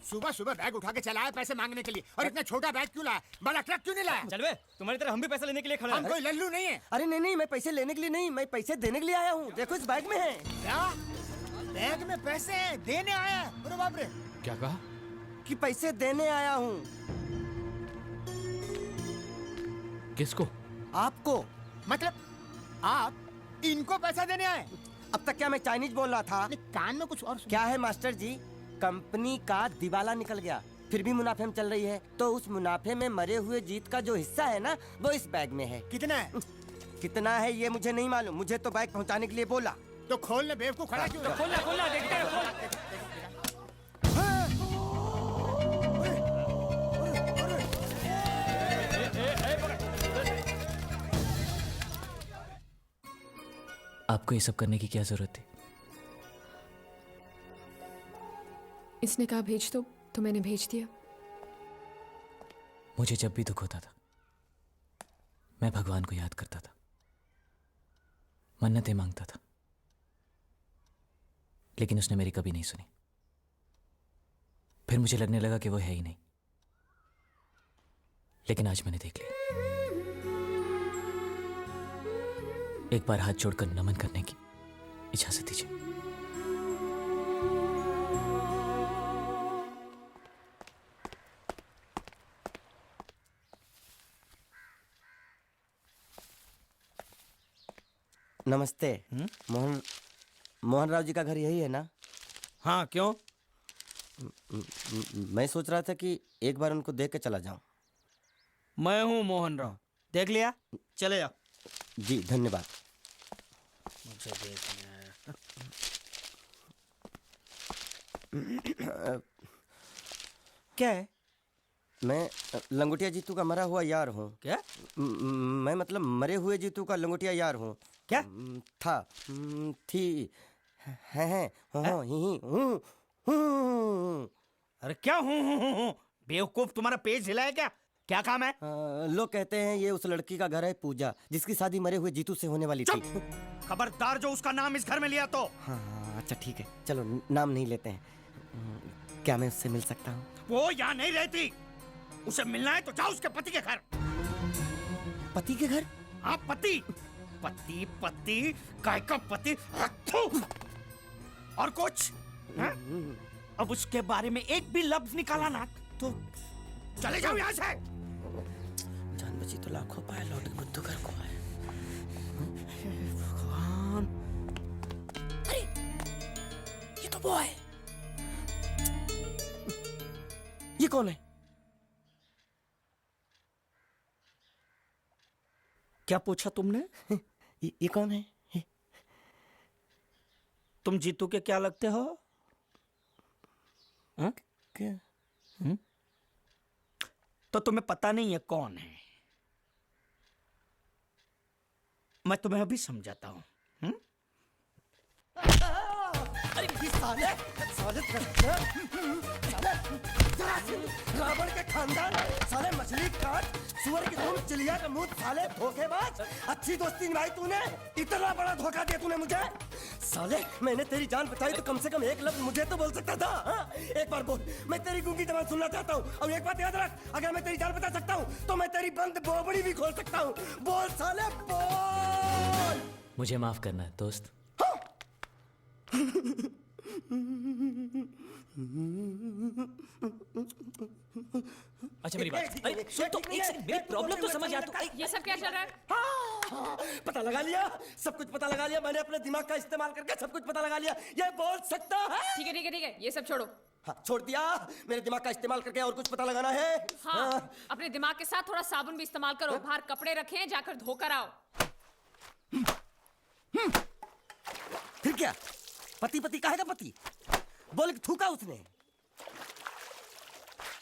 सुबह सुबह बैग उठा के चला है पैसे मांगने के लिए, और इतना छोटा बैग क्यों लाया? बड़ा ट्रक क्यों नहीं लाया? चल बे, तुम्हारी तरह हम भी पैसे लेने के लिए खड़े हैं। हम कोई लल्लू नहीं है। अरे नहीं, मैं पैसे लेने के लिए नहीं, मैं पैसे देने के लिए आया हूँ। देखो इस बैग में है। क्या बैग में पैसे हैं? देने आया है? अरे बाप रे। क्या कहा? कि पैसे देने आया हूँ। किसको? आपको। मतलब आप इनको पैसा देने आए? अब तक क्या मैं चाइनीज बोल रहा था? कान में कुछ और क्या है मास्टर जी, कंपनी का दिवाला निकल गया, फिर भी मुनाफे में चल रही है। तो उस मुनाफे में मरे हुए जीत का जो हिस्सा है ना, वो इस बैग में है। कितना है? कितना है ये मुझे नहीं मालूम, मुझे तो बैग पहुंचाने के लिए बोला। तो खोलने बेवकूफ खड़ा क्यों? खोलना देखते हैं। आपको ये सब करने की क्या जरूरत थी? इसने कहा भेज दो तो मैंने भेज दिया। मुझे जब भी दुख होता था मैं भगवान को याद करता था, मन्नतें मांगता था, लेकिन उसने मेरी कभी नहीं सुनी। फिर मुझे लगने लगा कि वो है ही नहीं, लेकिन आज मैंने देख लिया। एक बार हाथ जोड़कर नमन करने की इजाजत दीजिए। नमस्ते। मोहन राव जी का घर यही है ना? हाँ, क्यों? मैं सोच रहा था कि एक बार उनको देख के चला जाऊं। मैं हूँ मोहन राव, देख लिया, चले जाओ। जी धन्यवाद। मुझे देखना है। क्या है? मैं लंगोटिया जीतू का मरा हुआ यार हूँ। क्या? मैं मतलब मरे हुए जीतू का लंगोटिया यार हूँ। क्या? था, थी, है, हूँ। अरे क्या हूँ? बेवकूफ, तुम्हारा पेज हिला है क्या? क्या काम है? लोग कहते हैं ये उस लड़की का घर है पूजा, जिसकी शादी मरे हुए जीतू से होने वाली थी। खबरदार जो उसका नाम इस घर में लिया तो। हाँ, अच्छा ठीक है, चलो नाम नहीं लेते हैं। क्या मैं उससे मिल सकता हूँ? वो यहाँ नहीं रहती, उसे मिलना है तो जाओ उसके पति के घर। पति के घर? हाँ, पति। पति काय का पति? और कुछ है? अब उसके बारे में एक भी लफ्ज निकाला ना तो चले जाओ यहाँ से। जान बची तो लाखों पाए, लौट के बुद्धू घर को आए। भगवान, अरे ये तो वो है। ये कौन है? क्या पूछा तुमने? ये कौन है? तुम जीतू के क्या लगते हो? हाँ? क्या? तो तुम्हें पता नहीं है कौन है? मैं तुम्हें अभी समझाता हूँ। अरे साले रावण के खानदान, साले मछली काट, सुअर की तुम, चिड़िया का मुंह, साले धोखेबाज। अच्छी दोस्ती निभाई तूने, इतना बड़ा धोखा दिया तूने मुझे। साले मैंने तेरी जान बचाई तो कम से कम एक लफ्ज मुझे तो बोल सकता था। हाँ? एक बार बोल, मैं तेरी गूंगी जबान सुनना चाहता हूँ। और एक बात याद रख, अगर मैं तेरी जान बचा सकता हूँ तो मैं तेरी बंद बोबड़ी भी खोल सकता हूँ। बोल साले बोल। मुझे माफ करना है दोस्त। अच्छा मेरी बात अरे सुन तो एक सेकंड मेरी प्रॉब्लम तो समझ आ तू ये सब क्या चल रहा है? पता लगा लिया, सब कुछ पता लगा लिया मैंने अपने दिमाग का इस्तेमाल करके सब कुछ पता लगा लिया। ये बोल सकता है? ठीक है ठीक है ठीक है, ये सब छोड़ो। हाँ, छोड़ दिया। मेरे दिमाग का इस्तेमाल करके और कुछ पता लगाना है? हाँ, अपने दिमाग के साथ थोड़ा साबुन भी इस्तेमाल करो। बाहर कपड़े रखे हैं, जाकर धोकर आओ। फिर क्या? पति पति कहेगा पति? बोल के थूका उसने।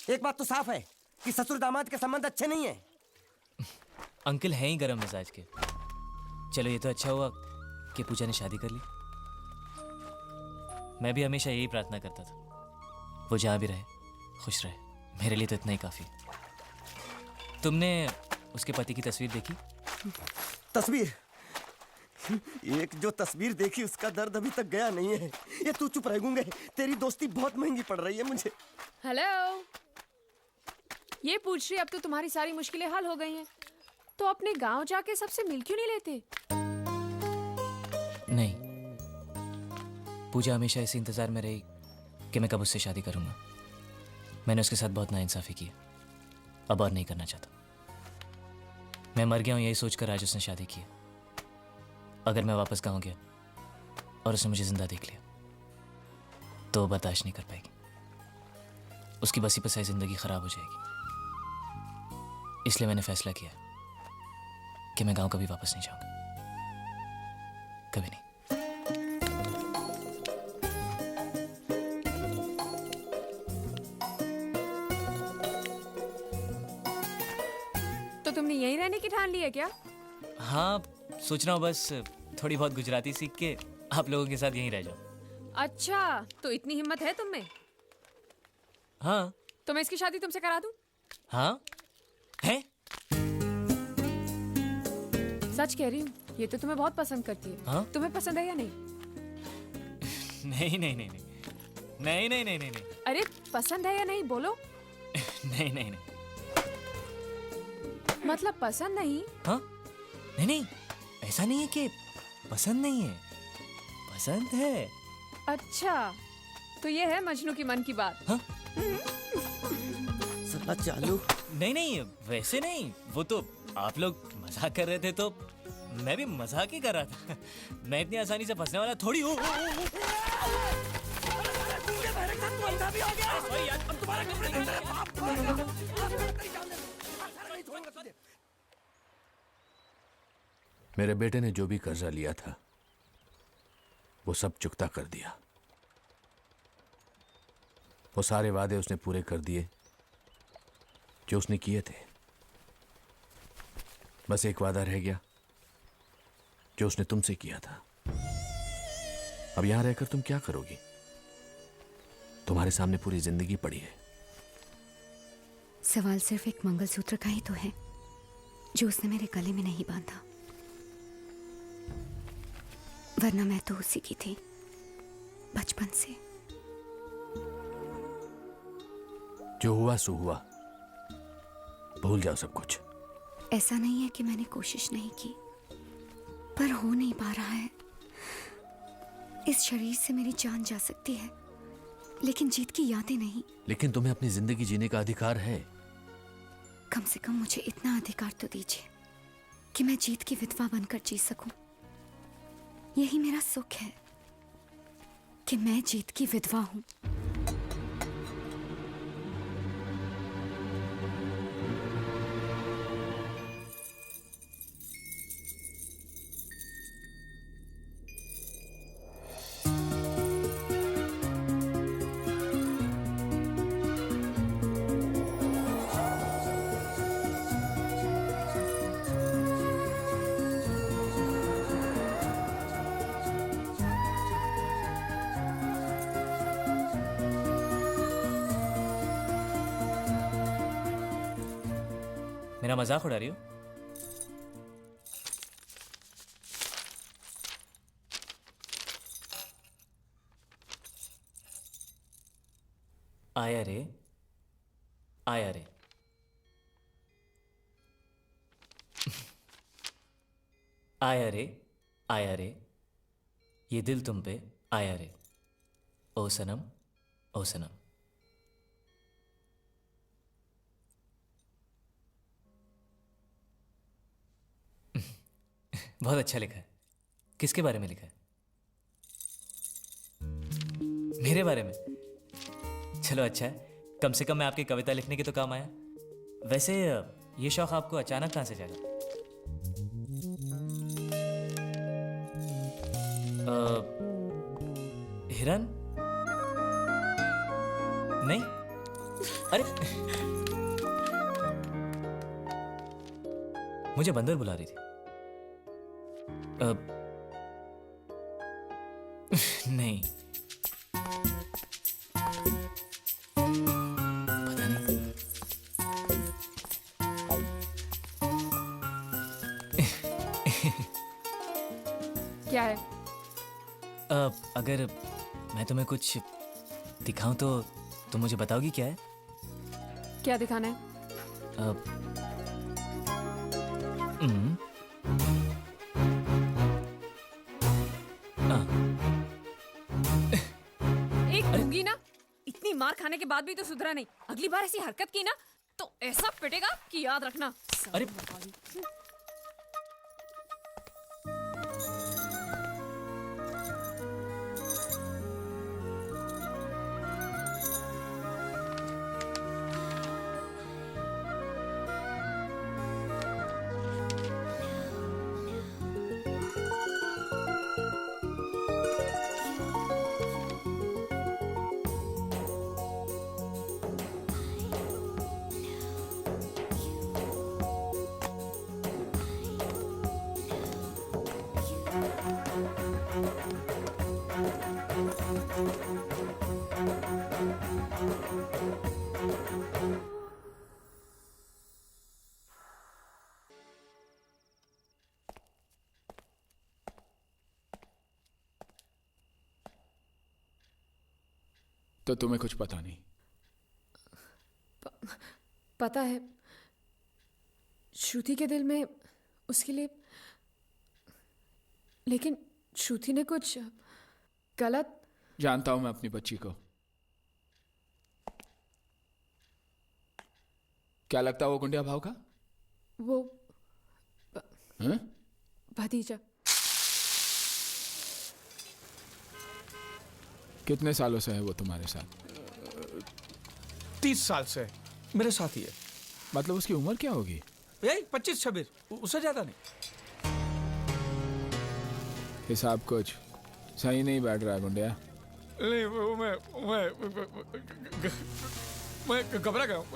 एक बात तो साफ है कि ससुर दामाद के संबंध अच्छे नहीं है। अंकल हैं ही गरम मिजाज के। चलो ये तो अच्छा हुआ कि पूजा ने शादी कर ली। मैं भी हमेशा यही प्रार्थना करता था, वो जहाँ भी रहे खुश रहे। मेरे लिए तो इतना ही काफी। तुमने उसके पति की तस्वीर देखी? तस्वीर? एक जो तस्वीर देखी उसका दर्द अभी तक गया नहीं है। ये तू चुप रह गूंगे, तेरी दोस्ती बहुत महंगी पड़ रही है मुझे। हेलो, ये पूछ रही अब तो तुम्हारी सारी मुश्किलें हल हो गई हैं, तो अपने गांव जाके सबसे मिल क्यों नहीं लेते? नहीं, पूजा हमेशा इसी इंतजार में रही कि मैं कब उससे शादी करूंगा। मैंने उसके साथ बहुत नाइंसाफी की, अब और नहीं करना चाहता। मैं मर गया हूं यही सोचकर आज उसने शादी की। अगर मैं वापस गांव गया और उसने मुझे जिंदा देख लिया तो बर्दाश्त नहीं कर पाएगी। उसकी बसी बसाई जिंदगी खराब हो जाएगी। इसलिए मैंने फैसला किया कि मैं गांव कभी वापस नहीं जाऊंगा, कभी नहीं। तो तुमने यहीं रहने की ठान ली है क्या? हाँ, सोच रहा हूँ बस थोड़ी बहुत गुजराती सीख के आप लोगों के साथ यहीं रह जाऊं। अच्छा, तो इतनी हिम्मत है तुम में? हाँ। तो मैं इसकी शादी तुमसे करा दूं? हाँ है? सच कह रही हूँ, ये तो तुम्हें बहुत पसंद करती है। हाँ? तुम्हें पसंद है या नहीं? नहीं नहीं नहीं नहीं नहीं नहीं नहीं नहीं नहीं अरे पसंद है या नहीं बोलो? नहीं नहीं नहीं। मतलब पसंद नहीं? हाँ? नहीं नहीं, ऐसा नहीं है कि पसंद नहीं है, पसंद है। अच्छा, तो ये है मजनू की मन की बात। हाँ? साला चालू। नहीं नहीं, वैसे नहीं, वो तो आप लोग मजाक कर रहे थे तो मैं भी मजाक ही कर रहा था। मैं इतनी आसानी से फंसने वाला थोड़ी हूँ। मेरे बेटे ने जो भी कर्जा लिया था वो सब चुकता कर दिया। वो सारे वादे उसने पूरे कर दिए जो उसने किए थे। बस एक वादा रह गया जो उसने तुमसे किया था। अब यहां रहकर तुम क्या करोगी? तुम्हारे सामने पूरी जिंदगी पड़ी है। सवाल सिर्फ एक मंगलसूत्र का ही तो है जो उसने मेरे गले में नहीं बांधा, वरना मैं तो उसी की थी बचपन से। जो हुआ सो हुआ, भूल जाओ सब कुछ। ऐसा नहीं है कि मैंने कोशिश नहीं की, पर हो नहीं पा रहा है। इस शरीर से मेरी जान जा सकती है, लेकिन जीत की यादें नहीं। लेकिन तुम्हें अपनी जिंदगी जीने का अधिकार है। कम से कम मुझे इतना अधिकार तो दीजिए कि मैं जीत की विधवा बनकर जी सकूं। यही मेरा सुख है कि मैं जीत की विधवा हूं। मेरा मजाक उड़ा रही हो? आया रे, आया रे। आया रे, आया रे, ये दिल तुम पे आया रे। ओ सनम, ओ सनम। बहुत अच्छा लिखा है। किसके बारे में लिखा है? मेरे बारे में? चलो अच्छा है, कम से कम मैं आपकी कविता लिखने के तो काम आया। वैसे ये शौक आपको अचानक कहाँ से जागा? हिरन? नहीं? अरे मुझे बंदर बुला रही थी। नहीं, पता नहीं। क्या है? अगर मैं तुम्हें कुछ दिखाऊं तो तुम मुझे बताओगी क्या है? क्या दिखाना है? एक दूंगी ना, इतनी मार खाने के बाद भी तो सुधरा नहीं। अगली बार ऐसी हरकत की ना तो ऐसा पिटेगा कि याद रखना। अरे तो तुम्हें कुछ पता नहीं? पता है, श्रुति के दिल में उसके लिए, लेकिन श्रुति ने कुछ गलत। जानता हूं मैं अपनी बच्ची को। क्या लगता है वो गुंडिया भाव का? वो हैं? भतीजा। कितने सालों से है वो तुम्हारे साथ? 30 साल से मेरे साथ ही है। मतलब उसकी उम्र क्या होगी? यही 25-26, उससे ज्यादा नहीं। हिसाब कुछ सही नहीं बैठ रहा है गुंडिया। नहीं, मैं घबरा गया हूँ।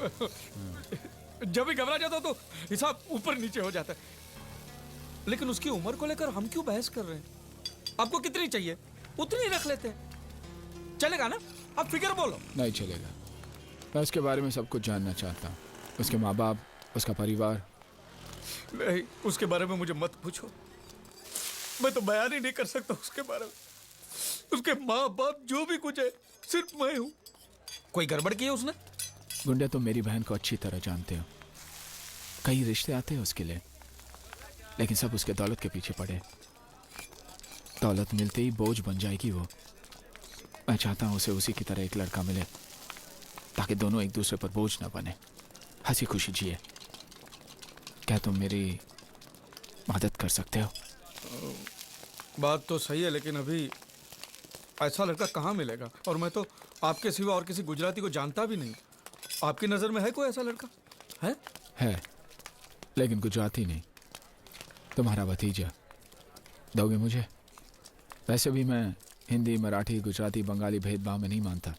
जब भी घबरा जाता तो हिसाब ऊपर नीचे हो जाता है। लेकिन उसकी उम्र को लेकर हम क्यों बहस कर रहे हैं? आपको कितनी चाहिए उतनी रख लेते हैं, चलेगा ना? आप फिगर बोलो। नहीं चलेगा। मैं उसके बारे में सब कुछ जानना चाहता हूँ। उसके माँ बाप, उसका परिवार। नहीं, उसके बारे में मुझे मत पूछो। मैं तो बयान ही नहीं कर सकता उसके बारे में। उसके माँ बाप जो भी कुछ है सिर्फ मैं हूँ। कोई गड़बड़ की है उसने? गुंडिया, तुम मेरी बहन को अच्छी तरह जानते हो। कई रिश्ते आते हैं उसके लिए, लेकिन सब उसके दौलत के पीछे पड़े। दौलत मिलते ही बोझ बन जाएगी वो। मैं चाहता हूँ उसे उसी की तरह एक लड़का मिले, ताकि दोनों एक दूसरे पर बोझ ना बने, हंसी खुशी जिए। क्या तुम मेरी मदद कर सकते हो? बात तो सही है, लेकिन अभी ऐसा लड़का कहाँ मिलेगा? और मैं तो आपके सिवा और किसी गुजराती को जानता भी नहीं। आपकी नजर में है कोई ऐसा लड़का? है, लेकिन गुजराती नहीं। तुम्हारा भतीजा दोगे मुझे? वैसे भी मैं हिंदी, मराठी, गुजराती, बंगाली भेदभाव में नहीं मानता।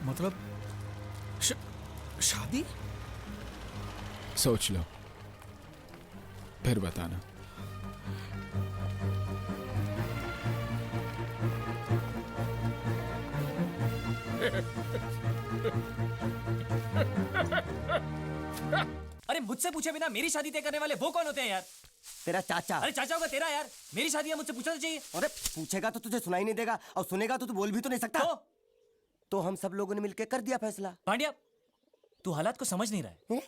मतलब शादी? सोच लो, फिर बताना। अरे मुझसे पूछे बिना मेरी शादी तय करने वाले वो कौन होते हैं यार? तेरा चाचा। अरे चाचा होगा तेरा यार। मेरी शादी है, मुझसे पूछना तो चाहिए। अरे पूछेगा तो तुझे सुनाई नहीं देगा, और सुनेगा तो तू बोल भी तो नहीं सकता। तो हम सब लोगों ने मिलकर कर दिया फैसला। पांड्या, तू हालात को समझ नहीं रहा है।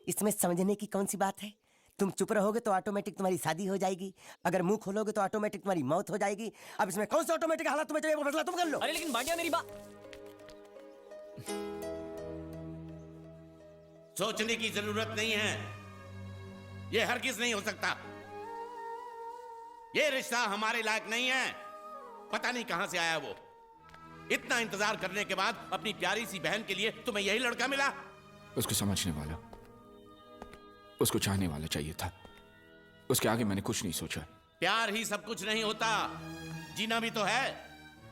इसमें समझने की कौन सी बात है? तुम चुप रहोगे तो ऑटोमेटिक तुम्हारी शादी हो जाएगी, अगर मुंह खोलोगे तो ऑटोमेटिक तुम्हारी मौत हो जाएगी। अब इसमें कौन सा ऑटोमेटिक हालत तुम्हें चाहिए, वो फैसला तुम कर लो। अरे लेकिन भाटिया मेरी बात। सोचने की जरूरत नहीं है, यह हरगिज नहीं हो सकता। यह रिश्ता हमारे लायक नहीं है। पता नहीं कहां से आया वो। इतना इंतजार करने के बाद अपनी प्यारी सी बहन के लिए तुम्हें यही लड़का मिला। उसको समझने वाला, उसको चाहने वाला चाहिए था। उसके आगे मैंने कुछ नहीं सोचा। प्यार ही सब कुछ नहीं होता, जीना भी तो है।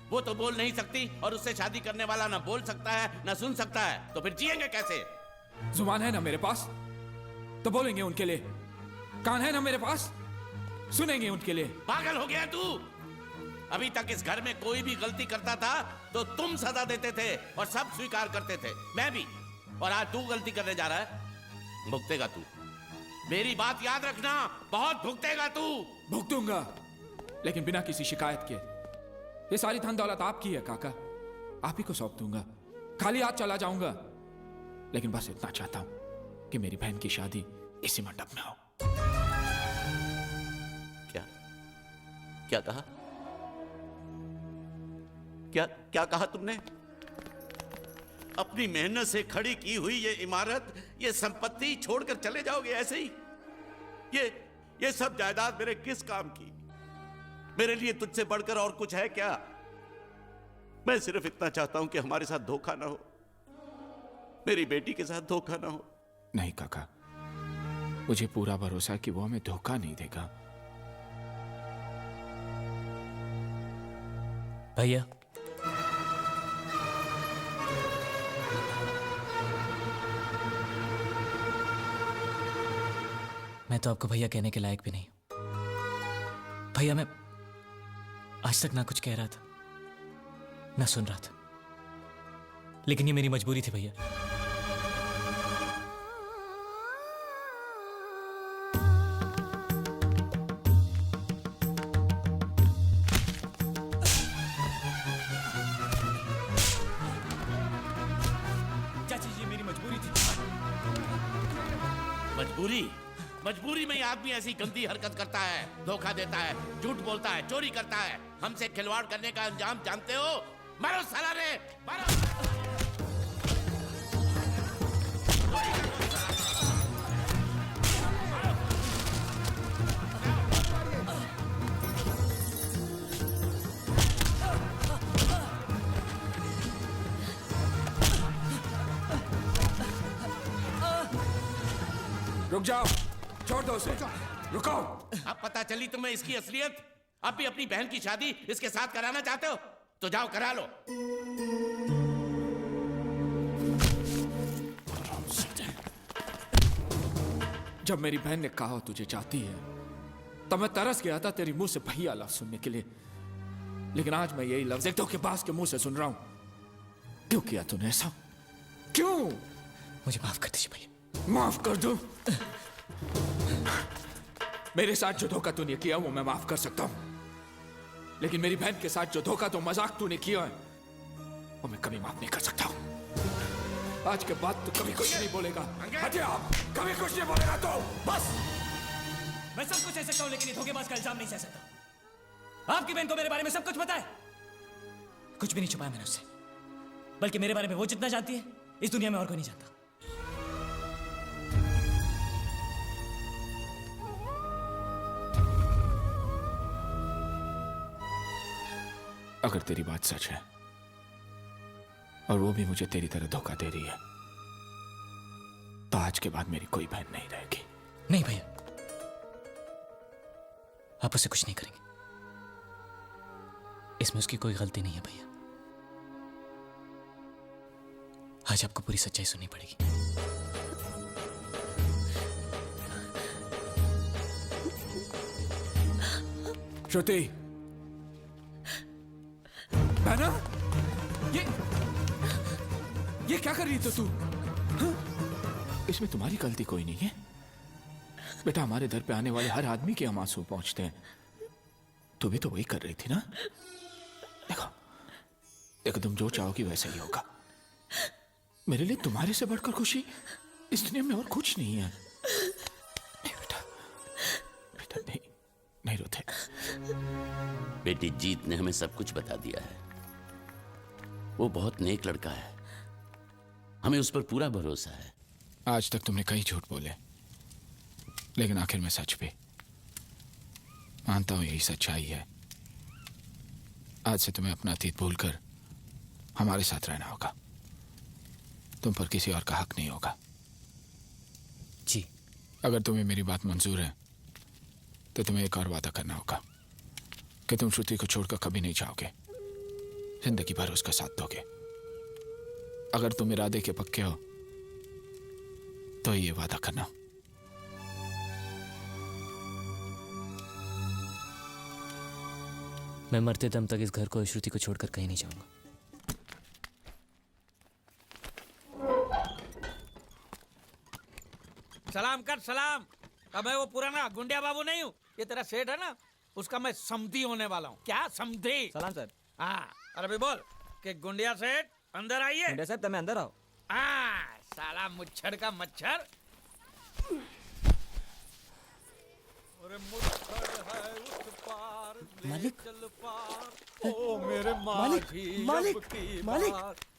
वो तो बोल नहीं सकती और उससे शादी करने वाला ना बोल सकता है ना सुन सकता है, तो फिर जिएंगे कैसे? जुबान है ना मेरे पास तो बोलेंगे उनके लिए, कान है ना मेरे पास सुनेंगे उनके लिए। पागल हो गया तू? अभी तक इस घर में कोई भी गलती करता था तो तुम सजा देते थे और सब स्वीकार करते थे, मैं भी। और आज तू गलती करने जा रहा है, भुगतेगा तू। मेरी बात याद रखना, बहुत भुगतेगा तू। भुगतूंगा, लेकिन बिना किसी शिकायत के। ये सारी धन दौलत आपकी है काका, आप ही को सौंप दूंगा। खाली हाथ चला जाऊंगा, लेकिन बस इतना चाहता हूं कि मेरी बहन की शादी इसी मंडप में हो। क्या कहा? क्या कहा तुमने? अपनी मेहनत से खड़ी की हुई ये इमारत, ये संपत्ति छोड़कर चले जाओगे ऐसे ही? ये सब जायदाद मेरे किस काम की? मेरे लिए तुझसे बढ़कर और कुछ है क्या? मैं सिर्फ इतना चाहता हूं कि हमारे साथ धोखा ना हो, मेरी बेटी के साथ धोखा ना हो। नहीं काका, मुझे पूरा भरोसा है कि वो हमें धोखा नहीं देगा। भैया, मैं तो आपको भैया कहने के लायक भी नहीं हूं। भैया, मैं आज तक ना कुछ कह रहा था ना सुन रहा था, लेकिन ये मेरी मजबूरी थी भैया। मजबूरी में आदमी ऐसी गंदी हरकत करता है, धोखा देता है, झूठ बोलता है, चोरी करता है। हमसे खिलवाड़ करने का अंजाम जानते हो? मारो साला रे, मारो। रुक जाओ, छोड़ दो उसे, रुको। अब पता चली तुम्हें इसकी असलियत। अब भी अपनी बहन की शादी इसके साथ कराना चाहते हो तो जाओ करा लो। जब मेरी बहन ने कहा तुझे चाहती है, तब मैं तरस गया था तेरी मुंह से भैया लफ्ज सुनने के लिए। लेकिन आज मैं यही लफ्ज एक धोखेबाज के मुंह से सुन रहा हूं। क्यों किया तूने ऐसा? क्यों? मुझे माफ कर दीजिए भैया। माफ कर दो? मेरे साथ जो धोखा तूने किया वो मैं माफ कर सकता हूं, लेकिन मेरी बहन के साथ जो धोखा तो मजाक तूने किया है वो मैं कभी माफ नहीं कर सकता हूं। आज के बाद तू कभी कुछ नहीं बोलेगा। हटे आप, कभी कुछ नहीं बोलेगा तो बस। मैं सब कुछ सह सकता हूं, लेकिन ये धोखेबाज का इल्जाम नहीं सह सकता। आपकी बहन को मेरे बारे में सब कुछ पता है। कुछ भी नहीं छुपाया मैंने उससे, बल्कि मेरे बारे में वो जितना जानती है इस दुनिया में और कोई नहीं जानता। अगर तेरी बात सच है और वो भी मुझे तेरी तरह धोखा दे रही है, तो आज के बाद मेरी कोई बहन नहीं रहेगी। नहीं भैया, आप उसे कुछ नहीं करेंगे। इसमें उसकी कोई गलती नहीं है भैया। आज आपको पूरी सच्चाई सुननी पड़ेगी। श्रुति, बहना, ये क्या कर रही थी तू? हाँ? इसमें तुम्हारी गलती कोई नहीं है बेटा। हमारे दर पे आने वाले हर आदमी के हम आंसू पहुंचते हैं। तू भी तो वही कर रही थी ना? देखो देखो, तुम जो चाहोगी वैसा ही होगा। मेरे लिए तुम्हारे से बढ़कर खुशी इस दुनिया में और कुछ नहीं है। नहीं बेटा, नहीं रोते। बेटी जीत ने हमें सब कुछ बता दिया है। वो बहुत नेक लड़का है, हमें उस पर पूरा भरोसा है। आज तक तुमने कई झूठ बोले, लेकिन आखिर में सच भी। मानता हूं यही सच्चाई है। आज से तुम्हें अपना अतीत भूलकर हमारे साथ रहना होगा। तुम पर किसी और का हक नहीं होगा। जी। अगर तुम्हें मेरी बात मंजूर है तो तुम्हें एक और वादा करना होगा कि तुम श्रुति को छोड़कर कभी नहीं जाओगे, जिंदगी भर उसका साथ दोगे। अगर तुम इरादे के पक्के हो तो ये वादा करना। मैं मरते दम तक इस घर को, श्रुति को छोड़कर कहीं नहीं जाऊंगा। सलाम कर सलाम। अब मैं वो पुराना गुंडिया बाबू नहीं हूँ। ये तेरा सेठ है ना, उसका मैं समधी होने वाला हूँ। क्या समधी? सलाम सर। हाँ, अरे भाई बोल कि गुंडिया सेठ अंदर आइए। गुंडिया साहब તમે अंदर आओ। हाँ, साला मुच्छर का मच्छर। अरे मुच्छर है उस पार, ले चल पार। ओ मेरे मालिक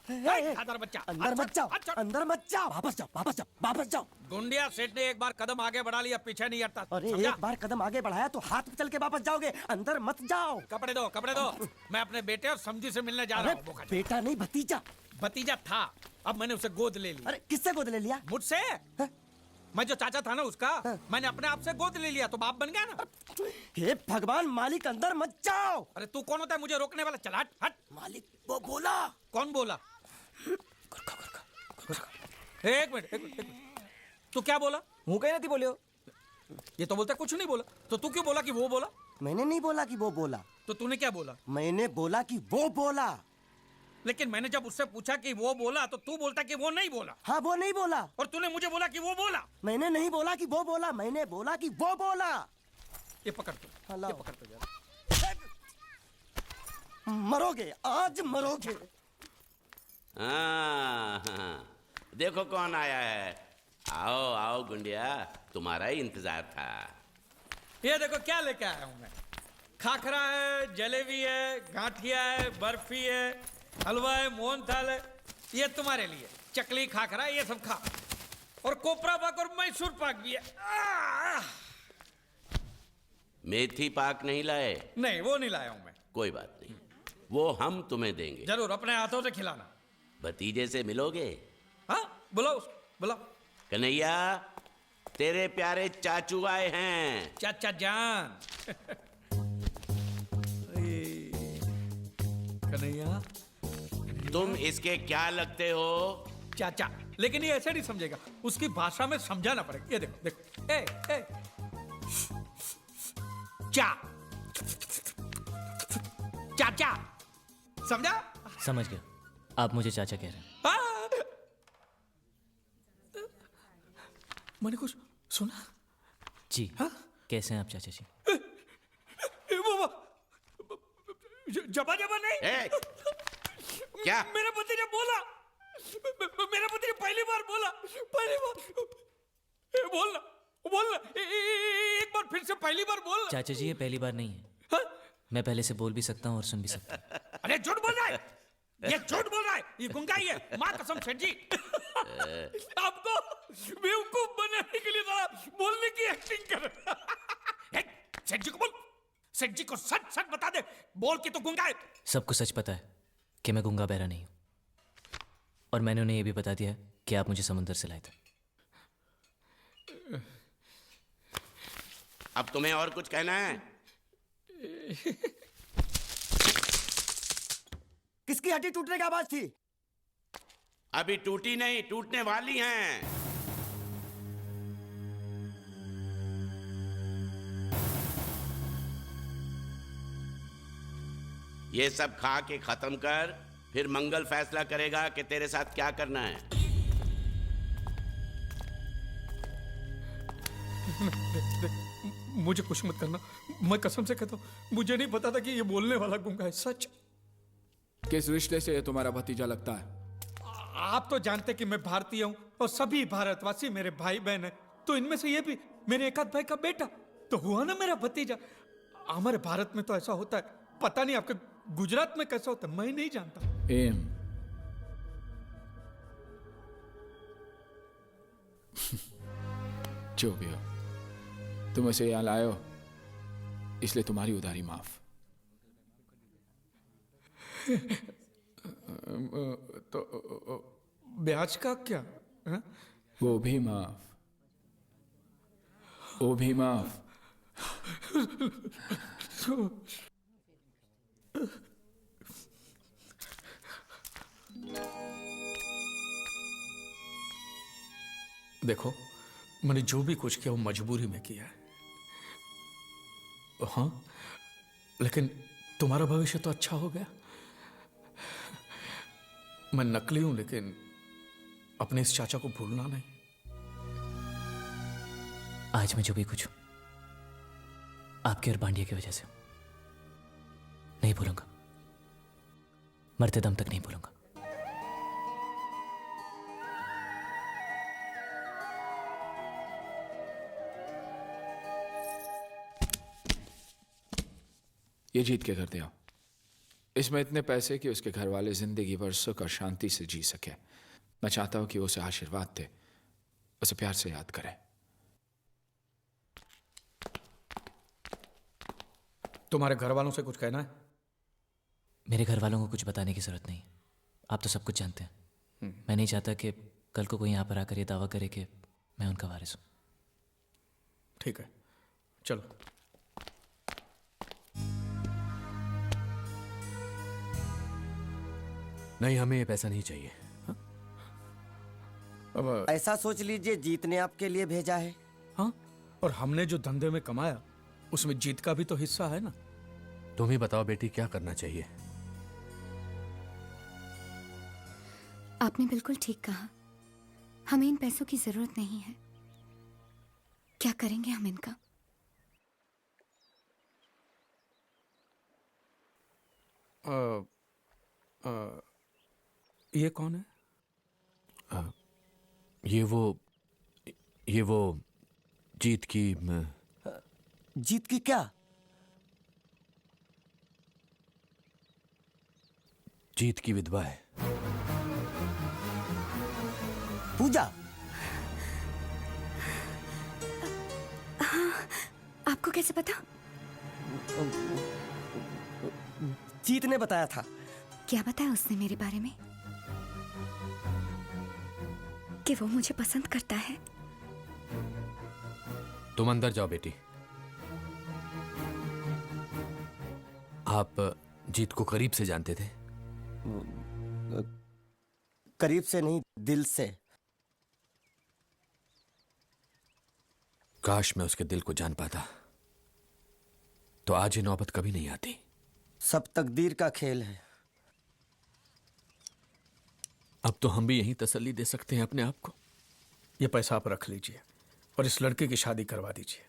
अंदर बच्चा, अंदर मत जाओ, अंदर मत जाओ, वापस जाओ, वापस जाओ, वापस जाओ। गुंडिया सेठ ने एक बार कदम आगे बढ़ा लिया, पीछे नहीं हटता। अरे समझा? एक बार कदम आगे बढ़ाया तो हाथ पे चल के वापस जाओगे, अंदर मत जाओ। कपड़े दो, कपड़े दो। मैं अपने बेटे और समझी से मिलने जा रहा हूँ। बेटा नहीं, भतीजा। भतीजा था, अब मैंने उसे गोद ले लिया। अरे किससे गोद ले लिया? मुझसे। मैं जो चाचा था ना उसका, मैंने अपने आप से गोद ले लिया तो बाप बन गया ना। हे भगवान, मालिक अंदर मत जाओ। अरे तू कौन होता है मुझे रोकने वाला? चल हट हट। मालिक वो बोला। कौन बोला? एक मिनट, एक मिनट। तू क्या बोला? હું કઈ નથી બોલ્યો। ये तो बोलता कुछ नहीं बोला, तो तू क्यों बोला कि वो बोला? मैंने नहीं बोला कि वो बोला। तो तूने क्या बोला? मैंने बोला कि वो बोला। लेकिन मैंने जब उससे पूछा कि वो बोला तो तू बोलता कि वो नहीं बोला। हाँ, वो नहीं बोला। और तूने मुझे बोला कि वो बोला। मैंने नहीं बोला कि वो बोला, मैंने बोला कि वो बोला। ये पकड़ तू, ये पकड़ तू जरा। मरोगे, आज मरोगे। हाँ, देखो कौन आया है। आओ आओ गुंडिया, तुम्हारा ही इंतजार था। ये देखो क्या लेके आया हूं मैं। खाखरा है, जलेबी है, गांठिया है, बर्फी है, हलवा है, मोहनथाल है। ये तुम्हारे लिए चकली, खाखरा, ये सब खा। और कोपरा पाक और मैसूर पाक भी है। मेथी पाक नहीं लाए? नहीं, वो नहीं लाया हूं मैं। कोई बात नहीं, वो हम तुम्हें देंगे। जरूर, अपने हाथों से खिलाना। भतीजे से मिलोगे? हाँ, बुलाओ बुलाओ। कन्हैया, तेरे प्यारे चाचू आए हैं। चाचा जान। कन्हैया, तुम इसके क्या लगते हो? चाचा। लेकिन ये ऐसे नहीं समझेगा, उसकी भाषा में समझाना पड़ेगा। ये देखो देखो, ए चा चाचा, समझा? समझ गया, आप मुझे चाचा कह रहे हैं। मैंने कुछ सुना? जी। हाँ? कैसे हैं आप चाचा जी? जबा जबा नहीं। क्या? मेरे पति ने बोला, मेरे पति ने पहली बार बोला, पहली बार। बोलना बोलना, एक बार फिर से पहली बार बोलना। चाचा जी, ये पहली बार नहीं है। हाँ? मैं पहले से बोल भी सकता हूँ और सुन भी सकता हूँ। अरे झूठ बोल रहा है, ये झूठ बोल रहा है, ये गुंगा ही है। माँ कसम सेठ जी, आपको बेवकूफ बनाने के लिए जरा बोलने की एक्टिंग कर। सेठ जी को बोल, सेठ जी को सच सच बता दे, बोल के तो गुंगा है। सबको सच पता है कि मैं गुंगा बहरा नहीं हूँ, और मैंने उन्हें यह भी बता दिया कि आप मुझे समुद्र से लाए थे। अब तुम्हें और कुछ कहना है? किसकी हड्डी टूटने की आवाज थी? अभी टूटी नहीं, टूटने वाली हैं। ये सब खा के खत्म कर, फिर मंगल फैसला करेगा कि तेरे साथ क्या करना है। मुझे कुछ मत करना, मैं कसम से कहता हूँ, मुझे नहीं पता था कि ये बोलने वाला गुंगा है। सच। किस रिश्ते से ये तुम्हारा भतीजा लगता है? आप तो जानते कि मैं भारतीय हूँ और सभी भारतवासी मेरे भाई बहन हैं, तो इनमें से ये भी मेरे एक आध भाई का बेटा तो हुआ ना मेरा भतीजा। हमारे भारत में तो ऐसा होता है, पता नहीं आपके गुजरात में कैसा होता है, मैं नहीं जानता। एम जो भी हो, तुम उसे यहाँ लाए हो, इसलिए तुम्हारी उधारी माफ। तो ब्याज का क्या है? वो भी माफ, वो भी माफ। देखो, मैंने जो भी कुछ किया वो मजबूरी में किया है। हाँ, लेकिन तुम्हारा भविष्य तो अच्छा हो गया। मैं नकली हूं, लेकिन अपने इस चाचा को भूलना नहीं। आज मैं जो भी कुछ हूं, आपके और पांड्या की वजह से नहीं भूलूंगा, मरते दम तक नहीं भूलूंगा। ये जीत के कर दिया। इसमें इतने पैसे कि उसके घर वाले जिंदगी भर सुख और शांति से जी सके। मैं चाहता हूं कि वो उसे आशीर्वाद दे, उसे प्यार से याद करे। तुम्हारे घर वालों से कुछ कहना है? मेरे घर वालों को कुछ बताने की जरूरत नहीं, आप तो सब कुछ जानते हैं। मैं नहीं चाहता कि कल को कोई यहां पर आकर ये दावा करे कि मैं उनका वारिस हूं। ठीक है, चलो। नहीं, हमें ये पैसा नहीं चाहिए। अब ऐसा सोच लीजिए जीत ने आपके लिए भेजा है। हाँ, और हमने जो धंधे में कमाया उसमें जीत का भी तो हिस्सा है ना। तुम ही बताओ बेटी, क्या करना चाहिए? आपने बिल्कुल ठीक कहा, हमें इन पैसों की जरूरत नहीं है। क्या करेंगे हम इनका? ये कौन है? ये वो जीत की जीत की क्या? जीत की विधवा है। पूजा? हाँ, आपको कैसे पता? जीत ने बताया था। क्या बताया उसने मेरे बारे में? कि वो मुझे पसंद करता है। तुम अंदर जाओ बेटी। आप जीत को करीब से जानते थे? करीब से नहीं, दिल से। काश मैं उसके दिल को जान पाता, तो आज ये नौबत कभी नहीं आती। सब तकदीर का खेल है। अब तो हम भी यही तसल्ली दे सकते हैं अपने आप को। ये पैसा आप रख लीजिए और इस लड़के की शादी करवा दीजिए।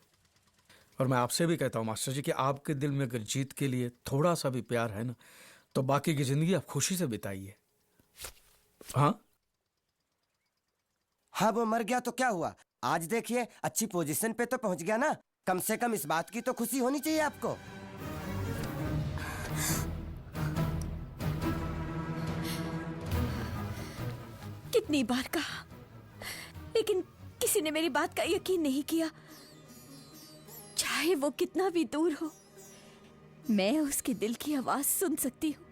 और मैं आपसे भी कहता हूं मास्टर जी कि आपके दिल में अगर जीत के लिए थोड़ा सा भी प्यार है ना, तो बाकी की जिंदगी आप खुशी से बिताइए। हाँ हाँ, वो मर गया तो क्या हुआ? आज देखिए अच्छी पोजीशन पे तो पहुंच गया ना। कम से कम इस बात की तो खुशी होनी चाहिए आपको। कितनी बार कहा, लेकिन किसी ने मेरी बात का यकीन नहीं किया। चाहे वो कितना भी दूर हो, मैं उसके दिल की आवाज सुन सकती हूँ।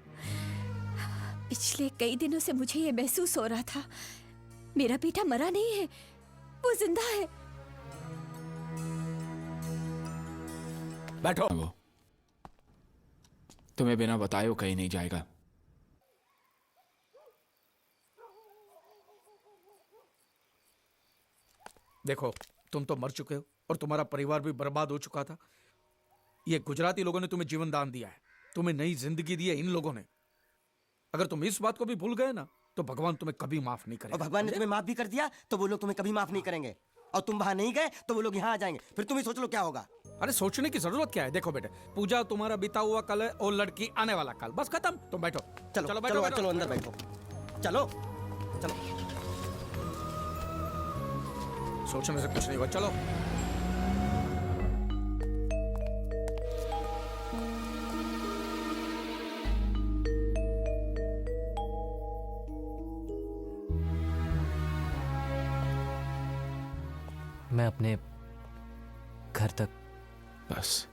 पिछले कई दिनों से मुझे ये महसूस हो रहा था, मेरा बेटा मरा नहीं है, वो जिंदा है। बैठो। वो तुम्हें बिना बताए वो कहीं नहीं जाएगा। देखो, तुम तो मर चुके हो और तुम्हारा परिवार भी बर्बाद हो चुका था। ये गुजराती लोगों ने तुम्हें जीवन दान दिया है, तुम्हें नई जिंदगी दी है इन लोगों ने। अगर तुम इस बात को भी भूल गए ना, तो भगवान तुम्हें कभी माफ नहीं करेगा। और भगवान ने तुम्हें माफ भी कर दिया तो वो लोग तुम्हें कभी माफ नहीं करेंगे। और तुम वहां नहीं गए तो वो लोग यहाँ आ जाएंगे। फिर तुम ही सोच लो क्या होगा। अरे सोचने की जरूरत क्या है? देखो बेटे, पूजा तुम्हारा बीता हुआ कल है और लड़की आने वाला कल, बस खत्म। तुम बैठो। चलो चलो चलो बैठो, बैठो, चलो अंदर बैठो। चलो चलो। सोचने से कुछ नहीं हुआ, चलो। मैं अपने घर तक। बस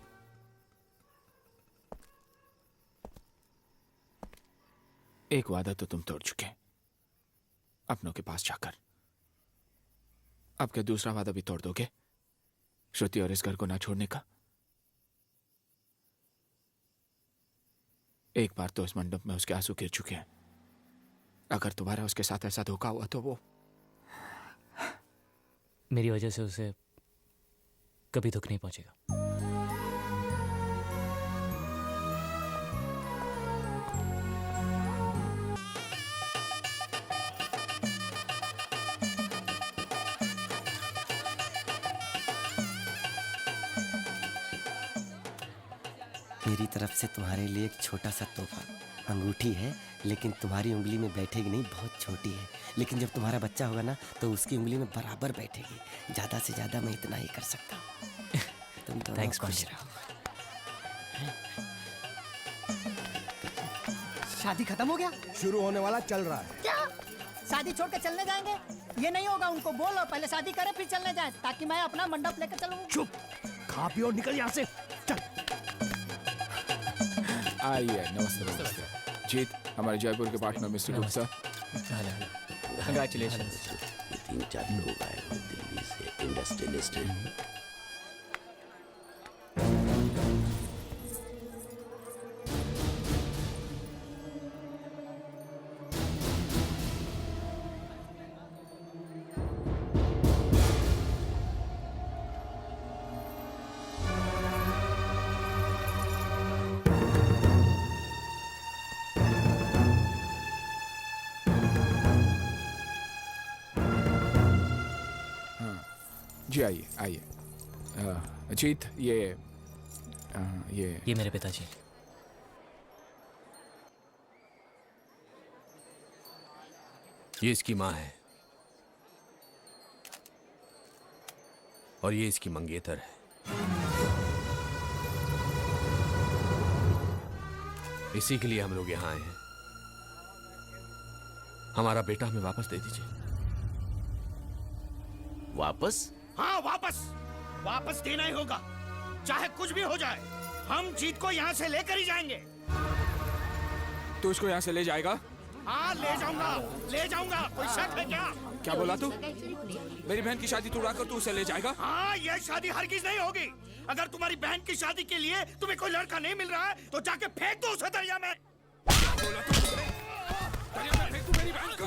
एक वादा तो तुम तोड़ चुके अपनों के पास जाकर। अब क्या दूसरा वादा भी तोड़ दोगे श्रुति और इस घर को ना छोड़ने का? एक बार तो इस मंडप में उसके आंसू गिर चुके हैं। अगर तुम्हारा उसके साथ ऐसा धोखा हुआ तो वो मेरी वजह से उसे कभी दुख नहीं पहुंचेगा। मेरी तरफ से तुम्हारे लिए एक छोटा सा तोहफा। अंगूठी है लेकिन तुम्हारी उंगली में बैठेगी नहीं, बहुत छोटी है। लेकिन जब तुम्हारा बच्चा होगा ना तो उसकी उंगली में बराबर बैठेगी। ज्यादा से ज्यादा मैं इतना ही कर सकता हूँ। तुम तो थैंक्स खुश रहो। शादी खत्म हो गया? शुरू होने वाला चल रहा है। क्या शादी छोड़ के चलने जाएंगे? ये नहीं होगा, उनको बोलो पहले शादी करें फिर चलने जाए, ताकि मैं अपना मंडप लेकर चलूं। चुप, खा पियो और निकल यहाँ से। चल। आइए, नमस्ते नमस्ते। जीत, हमारे जयपुर के पार्टनर मिस्टर गुप्ता। कंग्रेचुलेशन। 3-4 लोग आए हैं दिल्ली से, इंडस्ट्रियलिस्ट हैं। जी आइए आइए। जीत, ये मेरे पिताजी। ये इसकी माँ है और ये इसकी मंगेतर है। इसी के लिए हम लोग यहाँ आए हैं। हमारा बेटा हमें वापस दे दीजिए। वापस? हाँ वापस, वापस देना ही होगा, चाहे कुछ भी हो जाए। हम जीत को यहाँ से लेकर ही जाएंगे। तू उसको यहाँ से ले जाएगा? हाँ ले जाऊंगा। कोई शक है क्या? क्या बोला तू? मेरी बहन की शादी तोड़ाकर तू उसे ले जाएगा? हाँ, ये शादी हरगिज नहीं होगी। अगर तुम्हारी बहन की शादी के लिए तुम्हें कोई लड़का नहीं मिल रहा है तो जाके फेंक दो उसे दरिया में। दरिया में फेंक तू मेरी बहन को?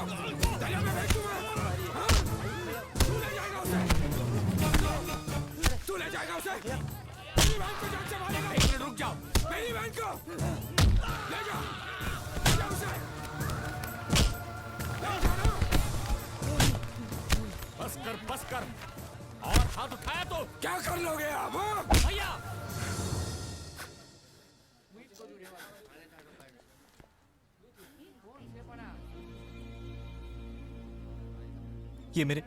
दरिया में फेंक तू? तू ले जाएगा उसे? मेरी बहन को जान से मारेगा। एक मिनट रुक जाओ। मेरी बहन को ले जाओ उसे। बस कर और हाथ उठाया तो क्या कर लोगे आप? भैया ये मेरे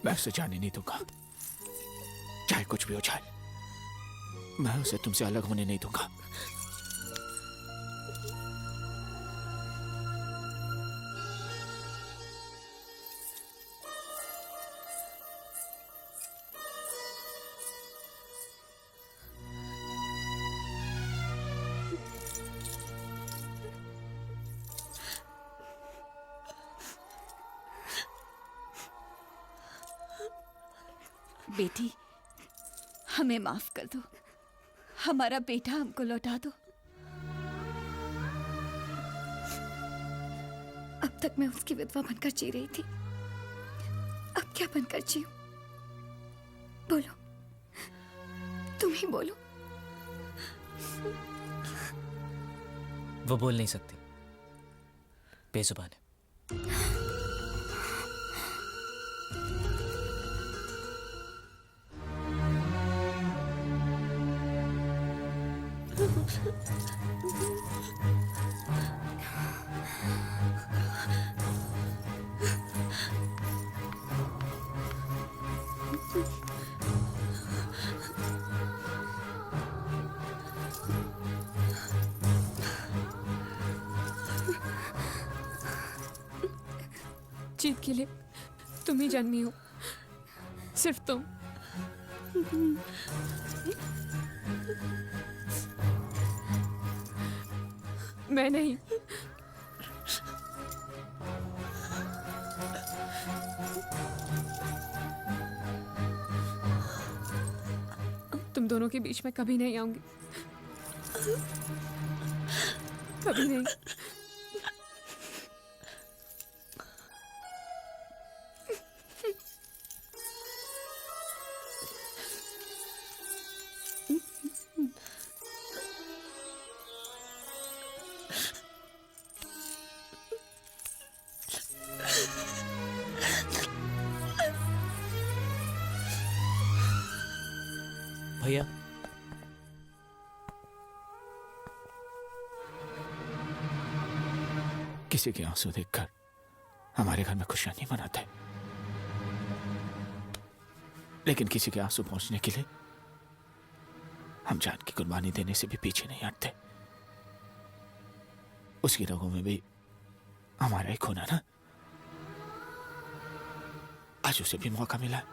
मैं उसे जाने नहीं दूंगा, चाहे कुछ भी हो जाए। मैं उसे तुमसे अलग होने नहीं दूंगा। बेटी, हमें माफ कर दो, हमारा बेटा हमको लौटा दो। अब तक मैं उसकी विधवा बनकर जी रही थी, अब क्या बनकर जीऊं? बोलो, तुम ही बोलो। वो बोल नहीं सकती, बेजुबान है। जीत के लिए तुम ही जन्मी हो, सिर्फ तुम। मैं नहीं। तुम दोनों के बीच में कभी नहीं आऊंगी, कभी नहीं। भैया, किसी के आंसू देखकर हमारे घर में खुशियां नहीं मनाते, लेकिन किसी के आंसू पहुंचने के लिए हम जान की कुर्बानी देने से भी पीछे नहीं हटते। उसकी रगों में भी हमारा ही खून है ना। आज उसे भी मौका मिला है।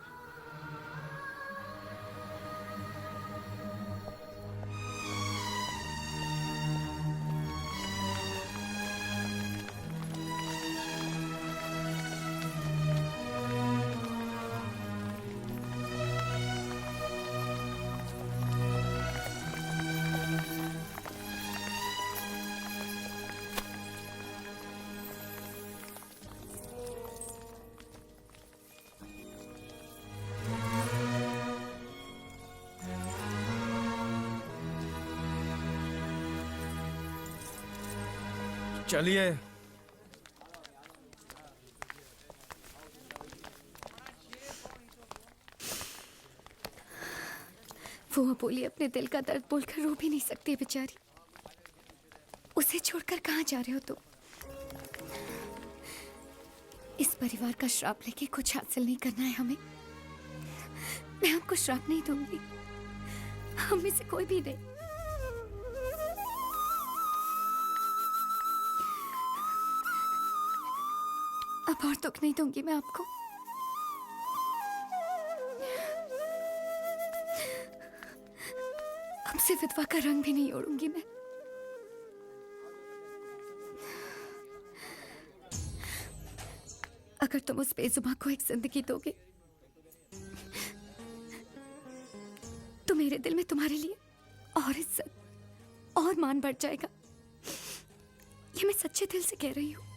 चलिए। वो अबोली अपने दिल का दर्द बोलकर रो भी नहीं सकती बेचारी। उसे छोड़कर कहाँ जा रहे हो तुम? इस परिवार का श्राप लेके कुछ हासिल नहीं करना है हमें। मैं आपको श्राप नहीं दूंगी, हम में से कोई भी नहीं। अब और दुख नहीं दूंगी मैं आपको। अब से विधवा का रंग भी नहीं ओढ़ूंगी मैं। अगर तुम उस बेजुबान को एक जिंदगी दोगे तो मेरे दिल में तुम्हारे लिए और इज्जत और मान बढ़ जाएगा। ये मैं सच्चे दिल से कह रही हूं।